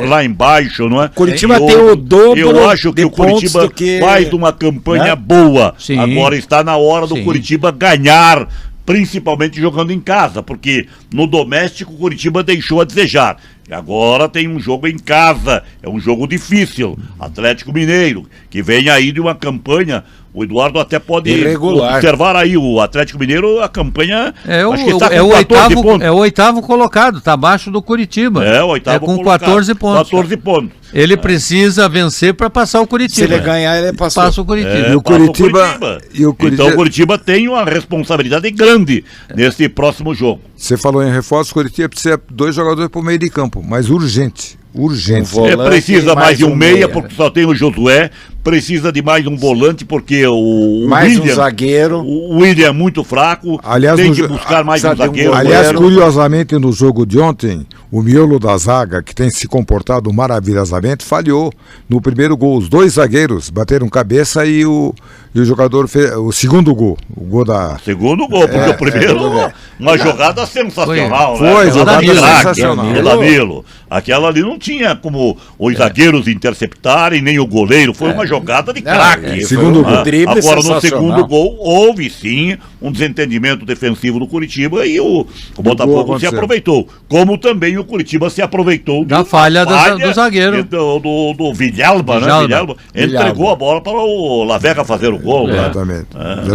[SPEAKER 2] lá embaixo, não é?
[SPEAKER 4] Curitiba
[SPEAKER 2] E
[SPEAKER 4] tem o dobro
[SPEAKER 2] Eu acho que
[SPEAKER 4] de
[SPEAKER 2] o Curitiba
[SPEAKER 4] pontos do que-
[SPEAKER 2] faz uma campanha
[SPEAKER 4] né?
[SPEAKER 2] boa.
[SPEAKER 3] Sim.
[SPEAKER 2] Agora está na hora do
[SPEAKER 3] Sim.
[SPEAKER 2] Curitiba ganhar, principalmente jogando em casa, porque no doméstico o Curitiba deixou a desejar. E agora tem um jogo em casa, é um jogo difícil. Atlético Mineiro, que vem aí de uma campanha. O Eduardo até pode
[SPEAKER 4] Irregular.
[SPEAKER 2] observar aí, o Atlético Mineiro, a campanha.
[SPEAKER 3] Acho
[SPEAKER 2] que está com
[SPEAKER 3] o
[SPEAKER 2] 14 pontos.
[SPEAKER 3] é o oitavo colocado, está abaixo do Curitiba.
[SPEAKER 2] É, o oitavo
[SPEAKER 3] com
[SPEAKER 2] colocado.
[SPEAKER 3] 14 pontos.
[SPEAKER 2] 14 pontos.
[SPEAKER 3] Ele precisa vencer para passar o
[SPEAKER 4] Se
[SPEAKER 3] Curitiba.
[SPEAKER 4] ele ganhar, ele passou.
[SPEAKER 3] Passa o Curitiba.
[SPEAKER 5] E o
[SPEAKER 2] passa
[SPEAKER 5] Curitiba- e o Curitiba-
[SPEAKER 2] Então o Curitiba tem uma responsabilidade grande nesse próximo jogo.
[SPEAKER 5] Você falou em reforços, Curitiba precisa de 2 jogadores por meio de campo, mas urgente. Urgente.
[SPEAKER 4] Volante
[SPEAKER 2] Precisa
[SPEAKER 4] e
[SPEAKER 2] mais de um meia,
[SPEAKER 4] meia,
[SPEAKER 2] porque só tem o Josué. Precisa de mais um volante, porque o
[SPEAKER 4] Mais
[SPEAKER 2] William,
[SPEAKER 4] um zagueiro.
[SPEAKER 2] O William é muito fraco.
[SPEAKER 5] Aliás,
[SPEAKER 2] tem
[SPEAKER 5] no
[SPEAKER 2] que
[SPEAKER 5] jo-
[SPEAKER 2] buscar mais um
[SPEAKER 4] precisa de um
[SPEAKER 2] zagueiro.
[SPEAKER 4] goleiro.
[SPEAKER 5] Aliás,
[SPEAKER 4] Goleiro.
[SPEAKER 5] curiosamente, no jogo de ontem, o miolo da zaga, que tem se comportado maravilhosamente, falhou. No primeiro gol, os 2 zagueiros bateram cabeça e o jogador fez o segundo gol. O gol da.
[SPEAKER 2] Segundo gol, porque o primeiro, uma jogada sensacional.
[SPEAKER 5] Foi,
[SPEAKER 2] né?
[SPEAKER 5] jogada
[SPEAKER 2] Aquela craque,
[SPEAKER 5] sensacional.
[SPEAKER 2] do Danilo. Aquela ali não tinha como os zagueiros interceptarem, nem o goleiro. Foi uma jogada de craque.
[SPEAKER 5] Segundo
[SPEAKER 2] Ah,
[SPEAKER 5] gol.
[SPEAKER 4] Drible
[SPEAKER 2] Agora, no
[SPEAKER 4] sensacional.
[SPEAKER 2] segundo gol, houve sim um desentendimento defensivo do Curitiba e o Botafogo se
[SPEAKER 5] aconteceu.
[SPEAKER 2] aproveitou. Como também o Curitiba se aproveitou
[SPEAKER 3] Da falha do zagueiro.
[SPEAKER 2] do Villalba, né?
[SPEAKER 3] Villalba.
[SPEAKER 2] Villalba. Ele entregou a bola para o Lavega fazer o gol. né?
[SPEAKER 5] Exatamente.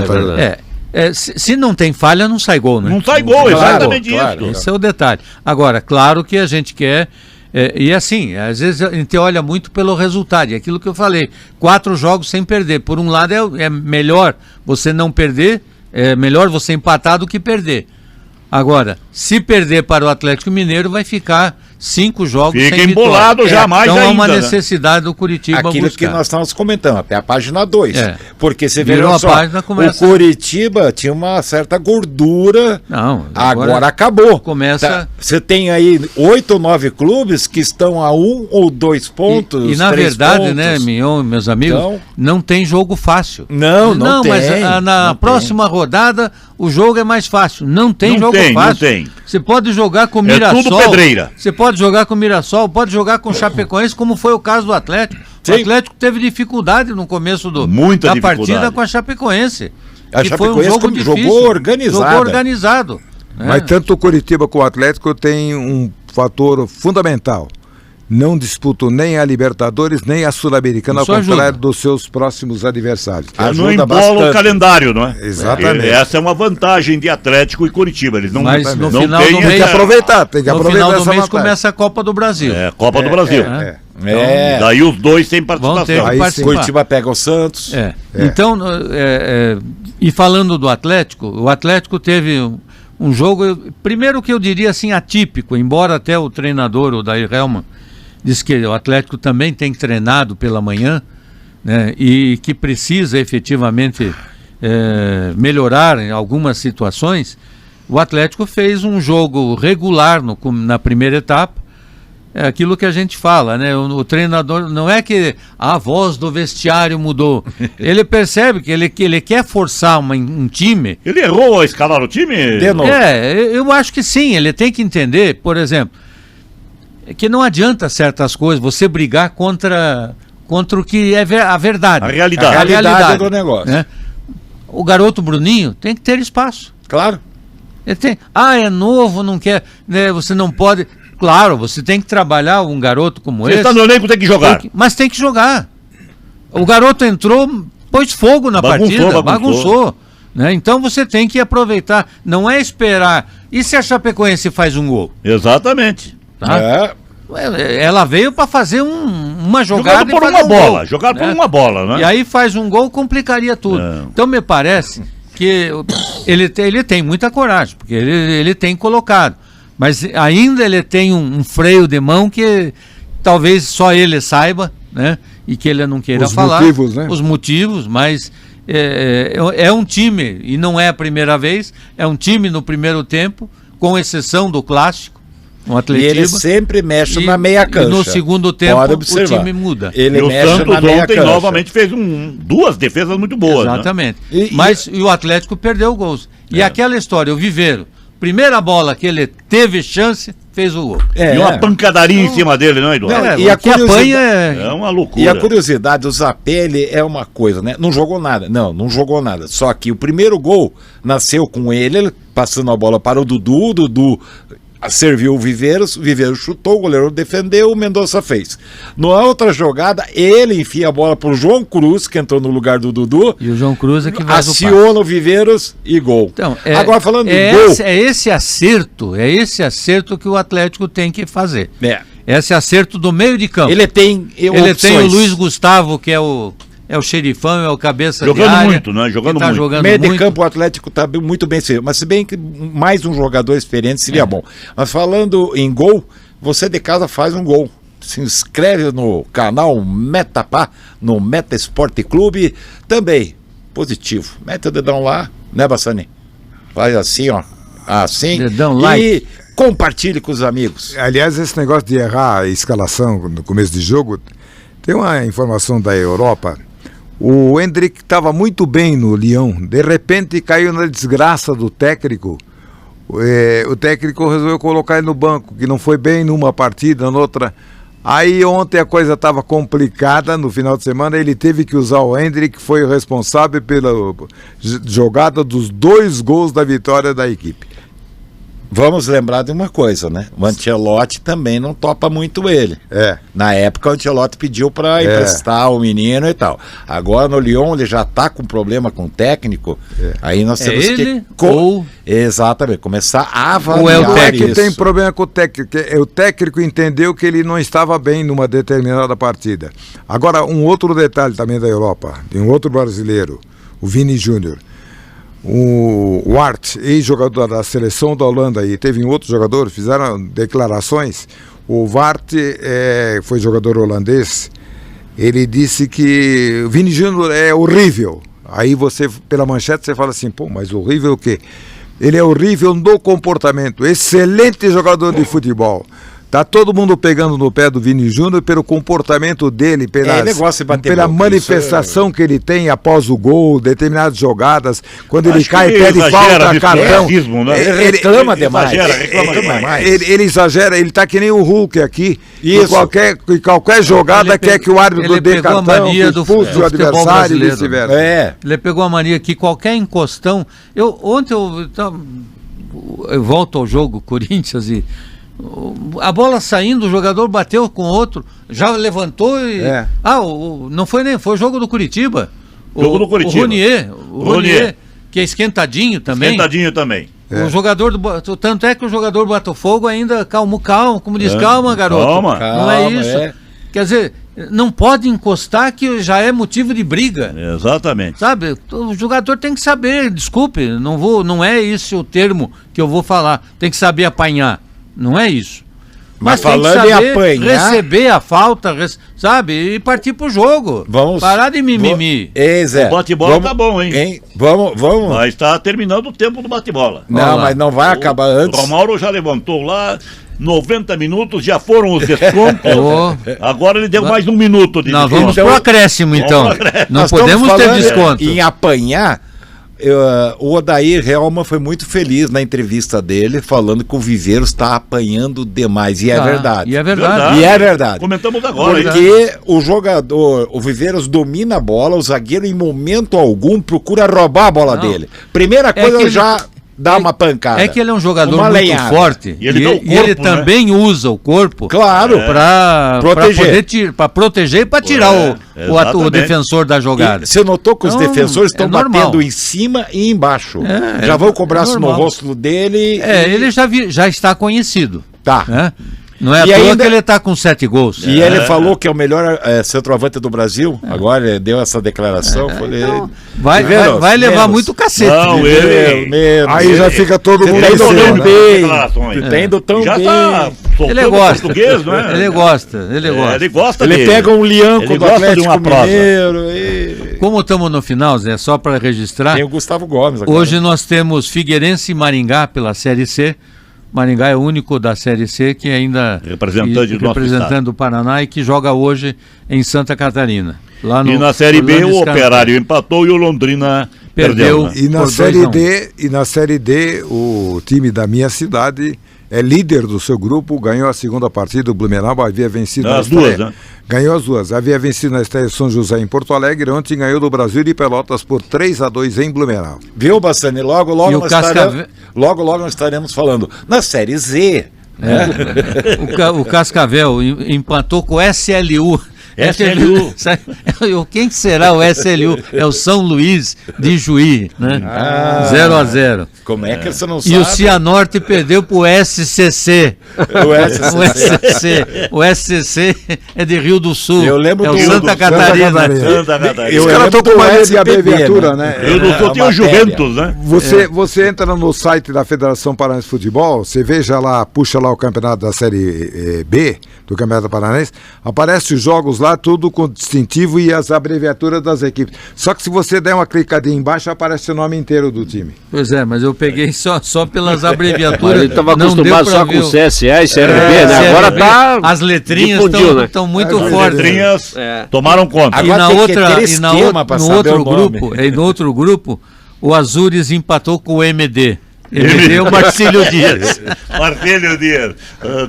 [SPEAKER 6] verdade.
[SPEAKER 3] Se não tem falha, não sai gol, né?
[SPEAKER 2] Não sai gol,
[SPEAKER 4] Claro,
[SPEAKER 2] exatamente
[SPEAKER 4] claro.
[SPEAKER 2] isso.
[SPEAKER 3] Esse é o detalhe. Agora, claro que a gente quer E assim, às vezes a gente olha muito pelo resultado, e aquilo que eu falei, 4 jogos sem perder. Por um lado é melhor você não perder, é melhor você empatar do que perder. Agora, se perder para o Atlético Mineiro, vai ficar 5 jogos
[SPEAKER 2] Fica
[SPEAKER 3] sem vitória.
[SPEAKER 2] embolado já mais
[SPEAKER 3] então
[SPEAKER 2] ainda.
[SPEAKER 3] é uma
[SPEAKER 2] né?
[SPEAKER 3] necessidade do Curitiba
[SPEAKER 4] Aquilo
[SPEAKER 3] buscar.
[SPEAKER 4] que nós estávamos comentando, até a página 2.
[SPEAKER 3] É.
[SPEAKER 4] Porque você vê,
[SPEAKER 3] Virou
[SPEAKER 4] olha
[SPEAKER 3] a
[SPEAKER 4] só,
[SPEAKER 3] página, começa-
[SPEAKER 4] o Curitiba tinha uma certa gordura,
[SPEAKER 3] Não,
[SPEAKER 4] agora acabou.
[SPEAKER 3] começa-
[SPEAKER 4] Tá, você tem aí 8 ou 9 clubes que estão a 1 ou 2 pontos,
[SPEAKER 3] E na
[SPEAKER 4] 3
[SPEAKER 3] verdade,
[SPEAKER 4] pontos.
[SPEAKER 3] né, Mignon, meus amigos,
[SPEAKER 4] Então-
[SPEAKER 3] não tem jogo fácil.
[SPEAKER 4] Não
[SPEAKER 3] mas
[SPEAKER 4] tem,
[SPEAKER 3] na
[SPEAKER 4] não
[SPEAKER 3] próxima rodada o jogo é mais fácil. Não tem
[SPEAKER 2] Não
[SPEAKER 3] jogo
[SPEAKER 2] tem, não
[SPEAKER 3] fácil.
[SPEAKER 2] tem.
[SPEAKER 3] Você pode jogar com o
[SPEAKER 2] É
[SPEAKER 3] Mirassol.
[SPEAKER 2] tudo pedreira.
[SPEAKER 3] Você pode jogar com o Mirassol, pode jogar com o Chapecoense, como foi o caso do Atlético.
[SPEAKER 4] Sim.
[SPEAKER 3] O Atlético teve dificuldade no começo
[SPEAKER 2] Muita
[SPEAKER 3] da
[SPEAKER 2] dificuldade.
[SPEAKER 3] partida com a Chapecoense.
[SPEAKER 4] A
[SPEAKER 3] que foi um
[SPEAKER 4] Chapecoense
[SPEAKER 3] jogo
[SPEAKER 4] como
[SPEAKER 3] difícil.
[SPEAKER 4] jogou organizada.
[SPEAKER 3] Jogou organizado.
[SPEAKER 5] Mas tanto o Curitiba como o Atlético tem um fator fundamental. Não disputam nem a Libertadores, nem a Sul-Americana, ao
[SPEAKER 3] Isso ajuda.
[SPEAKER 5] contrário dos seus próximos adversários.
[SPEAKER 2] Não
[SPEAKER 4] Ajuda
[SPEAKER 2] embola
[SPEAKER 4] bastante.
[SPEAKER 2] o calendário, não é?
[SPEAKER 5] Exatamente.
[SPEAKER 2] Essa é uma vantagem de Atlético e Curitiba. Eles não,
[SPEAKER 3] Mas no
[SPEAKER 2] não
[SPEAKER 3] final
[SPEAKER 2] têm
[SPEAKER 3] do
[SPEAKER 2] essa-
[SPEAKER 3] mês-
[SPEAKER 5] Tem que aproveitar, tem que
[SPEAKER 3] No
[SPEAKER 5] aproveitar
[SPEAKER 3] final do
[SPEAKER 5] essa
[SPEAKER 3] mês
[SPEAKER 5] vantagem.
[SPEAKER 3] começa a Copa do Brasil.
[SPEAKER 2] É, Copa do Brasil.
[SPEAKER 4] É.
[SPEAKER 2] Daí os dois têm
[SPEAKER 3] Vão ter
[SPEAKER 2] participação.
[SPEAKER 3] que
[SPEAKER 5] Aí sim.
[SPEAKER 3] participar.
[SPEAKER 4] Curitiba pega o Santos.
[SPEAKER 3] Então, e falando do Atlético, o Atlético teve um jogo, primeiro que eu diria assim, atípico, embora até o treinador, o Dair Helman, disse que o Atlético também tem treinado pela manhã, né, e que precisa efetivamente melhorar em algumas situações. O Atlético fez um jogo regular na primeira etapa. É aquilo que a gente fala, né? O treinador, não é que a voz do vestiário mudou. Ele percebe que ele quer forçar um time.
[SPEAKER 2] Ele errou a escalar o time?
[SPEAKER 4] De novo.
[SPEAKER 3] Eu acho que sim, ele tem que entender, por exemplo, que não adianta certas coisas, você brigar contra o que é a verdade.
[SPEAKER 2] A realidade.
[SPEAKER 4] A realidade do negócio.
[SPEAKER 3] Né? O garoto Bruninho tem que ter espaço.
[SPEAKER 4] Claro.
[SPEAKER 3] Ele tem, é novo, não quer, né, você não pode. Claro, você tem que trabalhar um garoto como
[SPEAKER 2] Você
[SPEAKER 3] esse.
[SPEAKER 2] está no elenco, tem que jogar.
[SPEAKER 3] Mas tem que jogar. O garoto entrou, pôs fogo na partida, bagunçou. Né? Então você tem que aproveitar. Não é esperar. E se a Chapecoense faz um gol?
[SPEAKER 2] Exatamente.
[SPEAKER 3] Tá? Ela veio para fazer uma jogada.
[SPEAKER 2] Jogando por
[SPEAKER 3] e
[SPEAKER 2] uma
[SPEAKER 3] fazer um
[SPEAKER 2] bola.
[SPEAKER 3] gol,
[SPEAKER 2] Jogar por
[SPEAKER 3] né?
[SPEAKER 2] uma bola, né?
[SPEAKER 3] E aí faz um gol, complicaria tudo.
[SPEAKER 2] Não.
[SPEAKER 3] Então me parece que ele tem muita coragem, porque ele tem colocado. Mas ainda ele tem um freio de mão que talvez só ele saiba, né? E que ele não queira falar.
[SPEAKER 5] Os motivos, né?
[SPEAKER 3] Os motivos, mas é um time, e não é a primeira vez, é um time no primeiro tempo, com exceção do clássico, um
[SPEAKER 4] E
[SPEAKER 3] Atletiba.
[SPEAKER 4] ele sempre mexe
[SPEAKER 3] E-
[SPEAKER 4] na meia
[SPEAKER 3] e
[SPEAKER 4] cancha.
[SPEAKER 3] no segundo tempo,
[SPEAKER 4] Pode
[SPEAKER 3] o
[SPEAKER 4] observar.
[SPEAKER 3] time muda.
[SPEAKER 4] Ele
[SPEAKER 2] E o
[SPEAKER 4] mexe
[SPEAKER 2] Santos
[SPEAKER 4] na meia
[SPEAKER 2] ontem
[SPEAKER 4] cancha.
[SPEAKER 2] novamente fez duas defesas muito boas. Né?
[SPEAKER 3] Exatamente.
[SPEAKER 4] E
[SPEAKER 3] O Atlético perdeu gols. E aquela história, o Viveiro, primeira bola que ele teve chance, fez o gol.
[SPEAKER 2] E uma pancadaria em cima dele, não, Eduardo?
[SPEAKER 4] Não, e a
[SPEAKER 3] o que apanha
[SPEAKER 4] curiosidade-
[SPEAKER 2] É uma loucura.
[SPEAKER 4] E a curiosidade, o Zapelli é uma coisa, né? Não jogou nada. Não jogou nada. Só que o primeiro gol nasceu com ele passando a bola para o Dudu serviu o Viveiro chutou, o goleiro defendeu, o Mendonça fez. Na outra jogada, ele enfia a bola para o João Cruz, que entrou no lugar do Dudu,
[SPEAKER 3] E o João Cruz é que faz o passe.
[SPEAKER 4] aciona o Viveiros e gol.
[SPEAKER 3] Então,
[SPEAKER 4] Agora falando de gol,
[SPEAKER 3] é esse acerto que o Atlético tem que fazer.
[SPEAKER 4] né,
[SPEAKER 3] Esse acerto do meio de campo.
[SPEAKER 4] ele tem
[SPEAKER 3] Ele tem o
[SPEAKER 4] opções.
[SPEAKER 3] Luiz Gustavo, que é o xerifão, é o cabeça
[SPEAKER 2] Jogando
[SPEAKER 3] de área.
[SPEAKER 2] muito, né? Jogando
[SPEAKER 3] que tá
[SPEAKER 2] muito.
[SPEAKER 3] jogando
[SPEAKER 4] Meio de
[SPEAKER 3] muito.
[SPEAKER 4] campo o Atlético está muito bem servido, mas se bem que mais um jogador experiente seria bom. Mas falando em gol, você de casa faz um gol. Se inscreve no canal Metapá, no Meta Esporte Clube, também positivo. Mete o dedão lá, né, Bassani? Faz assim, ó, assim,
[SPEAKER 3] Dedão
[SPEAKER 4] e
[SPEAKER 3] like.
[SPEAKER 4] compartilhe com os amigos.
[SPEAKER 5] Aliás, esse negócio de errar a escalação no começo de jogo, tem uma informação da Europa. O Endrick estava muito bem no Lyon, de repente caiu na desgraça do técnico. O técnico resolveu colocar ele no banco, que não foi bem numa partida, noutra. Aí ontem a coisa estava complicada, no final de semana ele teve que usar o Endrick, que foi o responsável pela jogada dos 2 gols da vitória da equipe.
[SPEAKER 4] Vamos lembrar de uma coisa, né? O Ancelotti também não topa muito ele. Na época o Ancelotti pediu para emprestar o menino e tal. Agora no Lyon ele já tá com problema com o técnico. Aí nós temos
[SPEAKER 3] ele
[SPEAKER 4] que exatamente, começar a avaliar
[SPEAKER 3] ou é o
[SPEAKER 5] técnico
[SPEAKER 4] isso.
[SPEAKER 5] tem problema com o técnico. O técnico entendeu que ele não estava bem numa determinada partida. Agora, um outro detalhe também da Europa, tem um outro brasileiro, o Vini Júnior. O Art, ex-jogador da seleção da Holanda, e teve um outro jogador, fizeram declarações. O Wart foi jogador holandês. Ele disse que o Vini Júnior é horrível. Aí você, pela manchete, você fala assim, pô, mas horrível o quê? Ele é horrível no comportamento. Excelente jogador de futebol. Tá todo mundo pegando no pé do Vini Júnior pelo comportamento dele,
[SPEAKER 4] ele gosta de bater
[SPEAKER 5] pela
[SPEAKER 4] boca,
[SPEAKER 5] manifestação que ele tem após o gol, determinadas jogadas, quando ele
[SPEAKER 2] Acho
[SPEAKER 5] cai,
[SPEAKER 2] que
[SPEAKER 5] pede
[SPEAKER 2] exagera
[SPEAKER 5] falta,
[SPEAKER 2] de
[SPEAKER 5] cartão.
[SPEAKER 2] racismo, né?
[SPEAKER 4] Ele reclama demais.
[SPEAKER 2] Reclama demais.
[SPEAKER 5] Ele exagera, ele tá que nem o Hulk aqui.
[SPEAKER 4] Isso.
[SPEAKER 5] Em qualquer jogada
[SPEAKER 3] Ele
[SPEAKER 5] quer que o árbitro
[SPEAKER 3] ele
[SPEAKER 5] dê
[SPEAKER 3] pegou a
[SPEAKER 5] cartão,
[SPEAKER 3] mania
[SPEAKER 5] que
[SPEAKER 3] do
[SPEAKER 5] expulse o
[SPEAKER 3] futebol
[SPEAKER 5] adversário e
[SPEAKER 3] brasileiro.
[SPEAKER 5] vice-versa.
[SPEAKER 3] Ele pegou a mania que qualquer encostão. Ontem eu volto ao jogo Corinthians e a bola saindo, o jogador bateu com outro, já levantou e. Não foi nem. Foi o jogo do Curitiba.
[SPEAKER 2] Jogo do Curitiba.
[SPEAKER 3] O Ronier, que é esquentadinho também. O jogador tanto é que o jogador do Botafogo ainda calmo, como diz, calma, garoto.
[SPEAKER 2] Calma.
[SPEAKER 3] Não é isso. Quer dizer, não pode encostar que já é motivo de briga.
[SPEAKER 2] Exatamente.
[SPEAKER 3] Sabe? O jogador tem que saber, desculpe, não é esse o termo que eu vou falar. Tem que saber apanhar. Não é isso.
[SPEAKER 4] Mas
[SPEAKER 3] tem que
[SPEAKER 4] falando em
[SPEAKER 3] saber
[SPEAKER 4] apanhar,
[SPEAKER 3] receber a falta, sabe? E partir pro jogo. Parar de mimimi.
[SPEAKER 2] O bate-bola tá bom, hein?
[SPEAKER 4] Vamos.
[SPEAKER 2] Mas está terminando o tempo do bate-bola.
[SPEAKER 4] Não, mas não vai acabar antes.
[SPEAKER 2] O Romauro já levantou lá, 90 minutos, já foram os descontos. Agora ele deu mais um minuto de
[SPEAKER 3] Nós
[SPEAKER 2] desconto.
[SPEAKER 3] vamos pro acréscimo, então. Não podemos ter desconto.
[SPEAKER 4] Em apanhar, o Odair Helman foi muito feliz na entrevista dele, falando que o Viveiros está apanhando demais. E é verdade.
[SPEAKER 3] E é verdade.
[SPEAKER 4] E é verdade.
[SPEAKER 2] Comentamos agora.
[SPEAKER 4] Porque o jogador, o Viveiros domina a bola, o zagueiro em momento algum procura roubar a bola dele. Primeira coisa, ele já dá uma pancada.
[SPEAKER 3] É que ele é um jogador muito forte.
[SPEAKER 2] E ele
[SPEAKER 3] também usa o corpo para proteger e para tirar o defensor da jogada.
[SPEAKER 4] E você notou que os defensores estão batendo em cima e embaixo. Já vão com o braço no rosto dele.
[SPEAKER 3] Ele já está conhecido.
[SPEAKER 4] Tá.
[SPEAKER 3] Não é à toa que ele está com 7 gols.
[SPEAKER 4] E ele falou que é o melhor centroavante do Brasil. Agora ele deu essa declaração. Falei,
[SPEAKER 3] então, vai levar muito cacete.
[SPEAKER 2] Não,
[SPEAKER 5] aí já fica todo mundo
[SPEAKER 4] Tem do tão
[SPEAKER 2] já
[SPEAKER 4] bem.
[SPEAKER 2] Tá
[SPEAKER 3] ele gosta.
[SPEAKER 2] Português, não é?
[SPEAKER 3] Ele gosta.
[SPEAKER 2] Ele
[SPEAKER 4] pega um Lianco do Atlético
[SPEAKER 2] Mineiro.
[SPEAKER 3] Como estamos no final, Zé, só para registrar.
[SPEAKER 4] Tem o Gustavo Gomes agora.
[SPEAKER 3] Hoje nós temos Figueirense e Maringá pela Série C. Maringá é o único da Série C que ainda representando o Paraná e que joga hoje em Santa Catarina.
[SPEAKER 2] E na Série B o Operário empatou e o Londrina perdeu.
[SPEAKER 5] Né? E na Série D o time da minha cidade é líder do seu grupo, ganhou a segunda partida, o Blumenau havia vencido
[SPEAKER 2] as duas, né?
[SPEAKER 5] Ganhou as duas, havia vencido na estreia de São José em Porto Alegre, ontem ganhou do Brasil de Pelotas por 3-2 em Blumenau.
[SPEAKER 4] Viu, Bassani? Logo nós estaremos falando na Série Z.
[SPEAKER 3] O Cascavel empatou com o SLU. Quem será o SLU? É o São Luís de Juí, né? 0-0.
[SPEAKER 4] Como é que você não sabe?
[SPEAKER 3] E o Cianorte perdeu pro SCC. O SCC é de Rio do Sul.
[SPEAKER 4] Eu lembro
[SPEAKER 3] do Santa Catarina.
[SPEAKER 5] Os caras estão com mania de abreviatura, né?
[SPEAKER 2] Rio do Sul tem o Juventus, né?
[SPEAKER 5] Você entra no site da Federação Paranaense de Futebol, você veja lá, puxa lá o campeonato da Série B, do Campeonato Paranaense, aparece os jogos lá, tudo com distintivo e as abreviaturas das equipes. Só que se você der uma clicadinha embaixo, aparece o nome inteiro do time.
[SPEAKER 3] Pois é, mas eu peguei só pelas abreviaturas.
[SPEAKER 6] Ele estava acostumado só com CSA e CRB, né? Agora tá.
[SPEAKER 3] As letrinhas estão muito fortes.
[SPEAKER 2] As letrinhas tomaram conta.
[SPEAKER 3] No outro grupo, o Azures empatou com o MD. MD é o Marcílio Dias.
[SPEAKER 2] Marcílio Dias.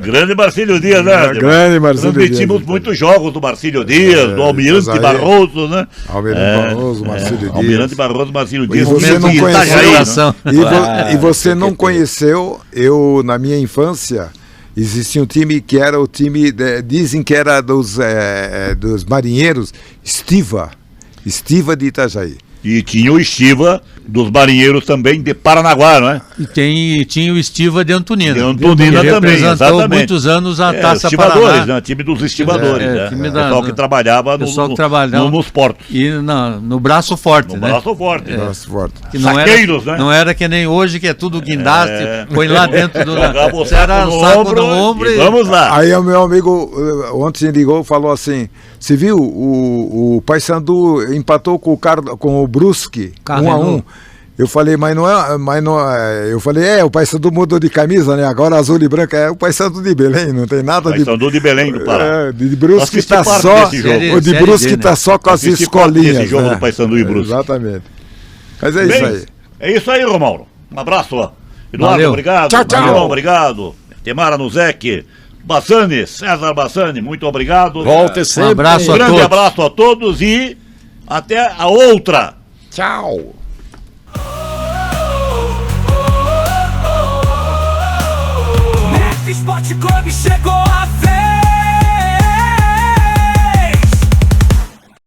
[SPEAKER 2] Grande Marcílio Dias, né?
[SPEAKER 5] Grande Marcílio
[SPEAKER 2] Transmitimos
[SPEAKER 5] Dias.
[SPEAKER 2] muitos jogos do Marcílio Dias, do Almirante
[SPEAKER 5] José.
[SPEAKER 2] Barroso, né?
[SPEAKER 5] Almirante Barroso, Marcílio Dias.
[SPEAKER 2] Almirante Barroso, Marcílio
[SPEAKER 5] E
[SPEAKER 2] Dias.
[SPEAKER 5] você não
[SPEAKER 2] de
[SPEAKER 5] conheceu,
[SPEAKER 2] Itajaí, né?
[SPEAKER 5] e você não conheceu, eu na minha infância existia um time que era o time, dizem que era dos marinheiros, Estiva de Itajaí.
[SPEAKER 2] E tinha o Estiva dos marinheiros também de Paranaguá, não é?
[SPEAKER 3] E tinha o Estiva de Antonina.
[SPEAKER 2] De Antonina
[SPEAKER 3] que
[SPEAKER 2] também,
[SPEAKER 3] representou
[SPEAKER 2] exatamente.
[SPEAKER 3] muitos anos a Taça
[SPEAKER 2] estivadores,
[SPEAKER 3] Paraná.
[SPEAKER 2] né? Time dos estivadores, né?
[SPEAKER 3] time
[SPEAKER 2] Pessoal que trabalhava, nos portos.
[SPEAKER 3] E no braço forte,
[SPEAKER 2] No
[SPEAKER 3] né?
[SPEAKER 2] braço forte. né?
[SPEAKER 5] Nossa, forte.
[SPEAKER 3] Que não
[SPEAKER 2] Saqueiros,
[SPEAKER 3] era,
[SPEAKER 2] né?
[SPEAKER 3] não era que nem hoje, que é tudo guindaste, põe lá dentro do...
[SPEAKER 2] Jogava o
[SPEAKER 3] Você era
[SPEAKER 2] no
[SPEAKER 3] saco no ombro
[SPEAKER 2] e vamos lá.
[SPEAKER 5] Aí o meu amigo ontem ligou, falou assim: você viu, o Paysandu empatou com o Brusque, 1-1. Eu falei, mas não é. Eu falei, o Paysandu mudou de camisa, né? Agora azul e branca é o Paysandu de Belém, não tem nada de.
[SPEAKER 2] Paysandu de Belém do Pará.
[SPEAKER 5] De Brusque
[SPEAKER 2] Assisti
[SPEAKER 5] tá
[SPEAKER 2] parte
[SPEAKER 5] só.
[SPEAKER 2] desse jogo.
[SPEAKER 5] O de
[SPEAKER 3] Série
[SPEAKER 5] Brusque
[SPEAKER 3] D,
[SPEAKER 5] tá
[SPEAKER 3] né?
[SPEAKER 5] só com as
[SPEAKER 2] Assisti parte
[SPEAKER 5] escolinhas.
[SPEAKER 2] desse jogo
[SPEAKER 5] né?
[SPEAKER 2] do Paysandu e Brusque.
[SPEAKER 5] Exatamente. Mas é
[SPEAKER 2] Bem,
[SPEAKER 5] isso aí.
[SPEAKER 2] é isso aí, Romauro. Um abraço. Eduardo,
[SPEAKER 3] Valeu.
[SPEAKER 2] obrigado.
[SPEAKER 5] Tchau, tchau.
[SPEAKER 2] João, obrigado. Temara Nuzek. Bassani, César Bassani, muito obrigado.
[SPEAKER 4] Volte sempre.
[SPEAKER 3] Um abraço
[SPEAKER 2] Um
[SPEAKER 3] a
[SPEAKER 2] grande
[SPEAKER 3] todos.
[SPEAKER 2] abraço a todos e até a outra.
[SPEAKER 4] Tchau.
[SPEAKER 1] Mestre Esporte Clube chegou à frente.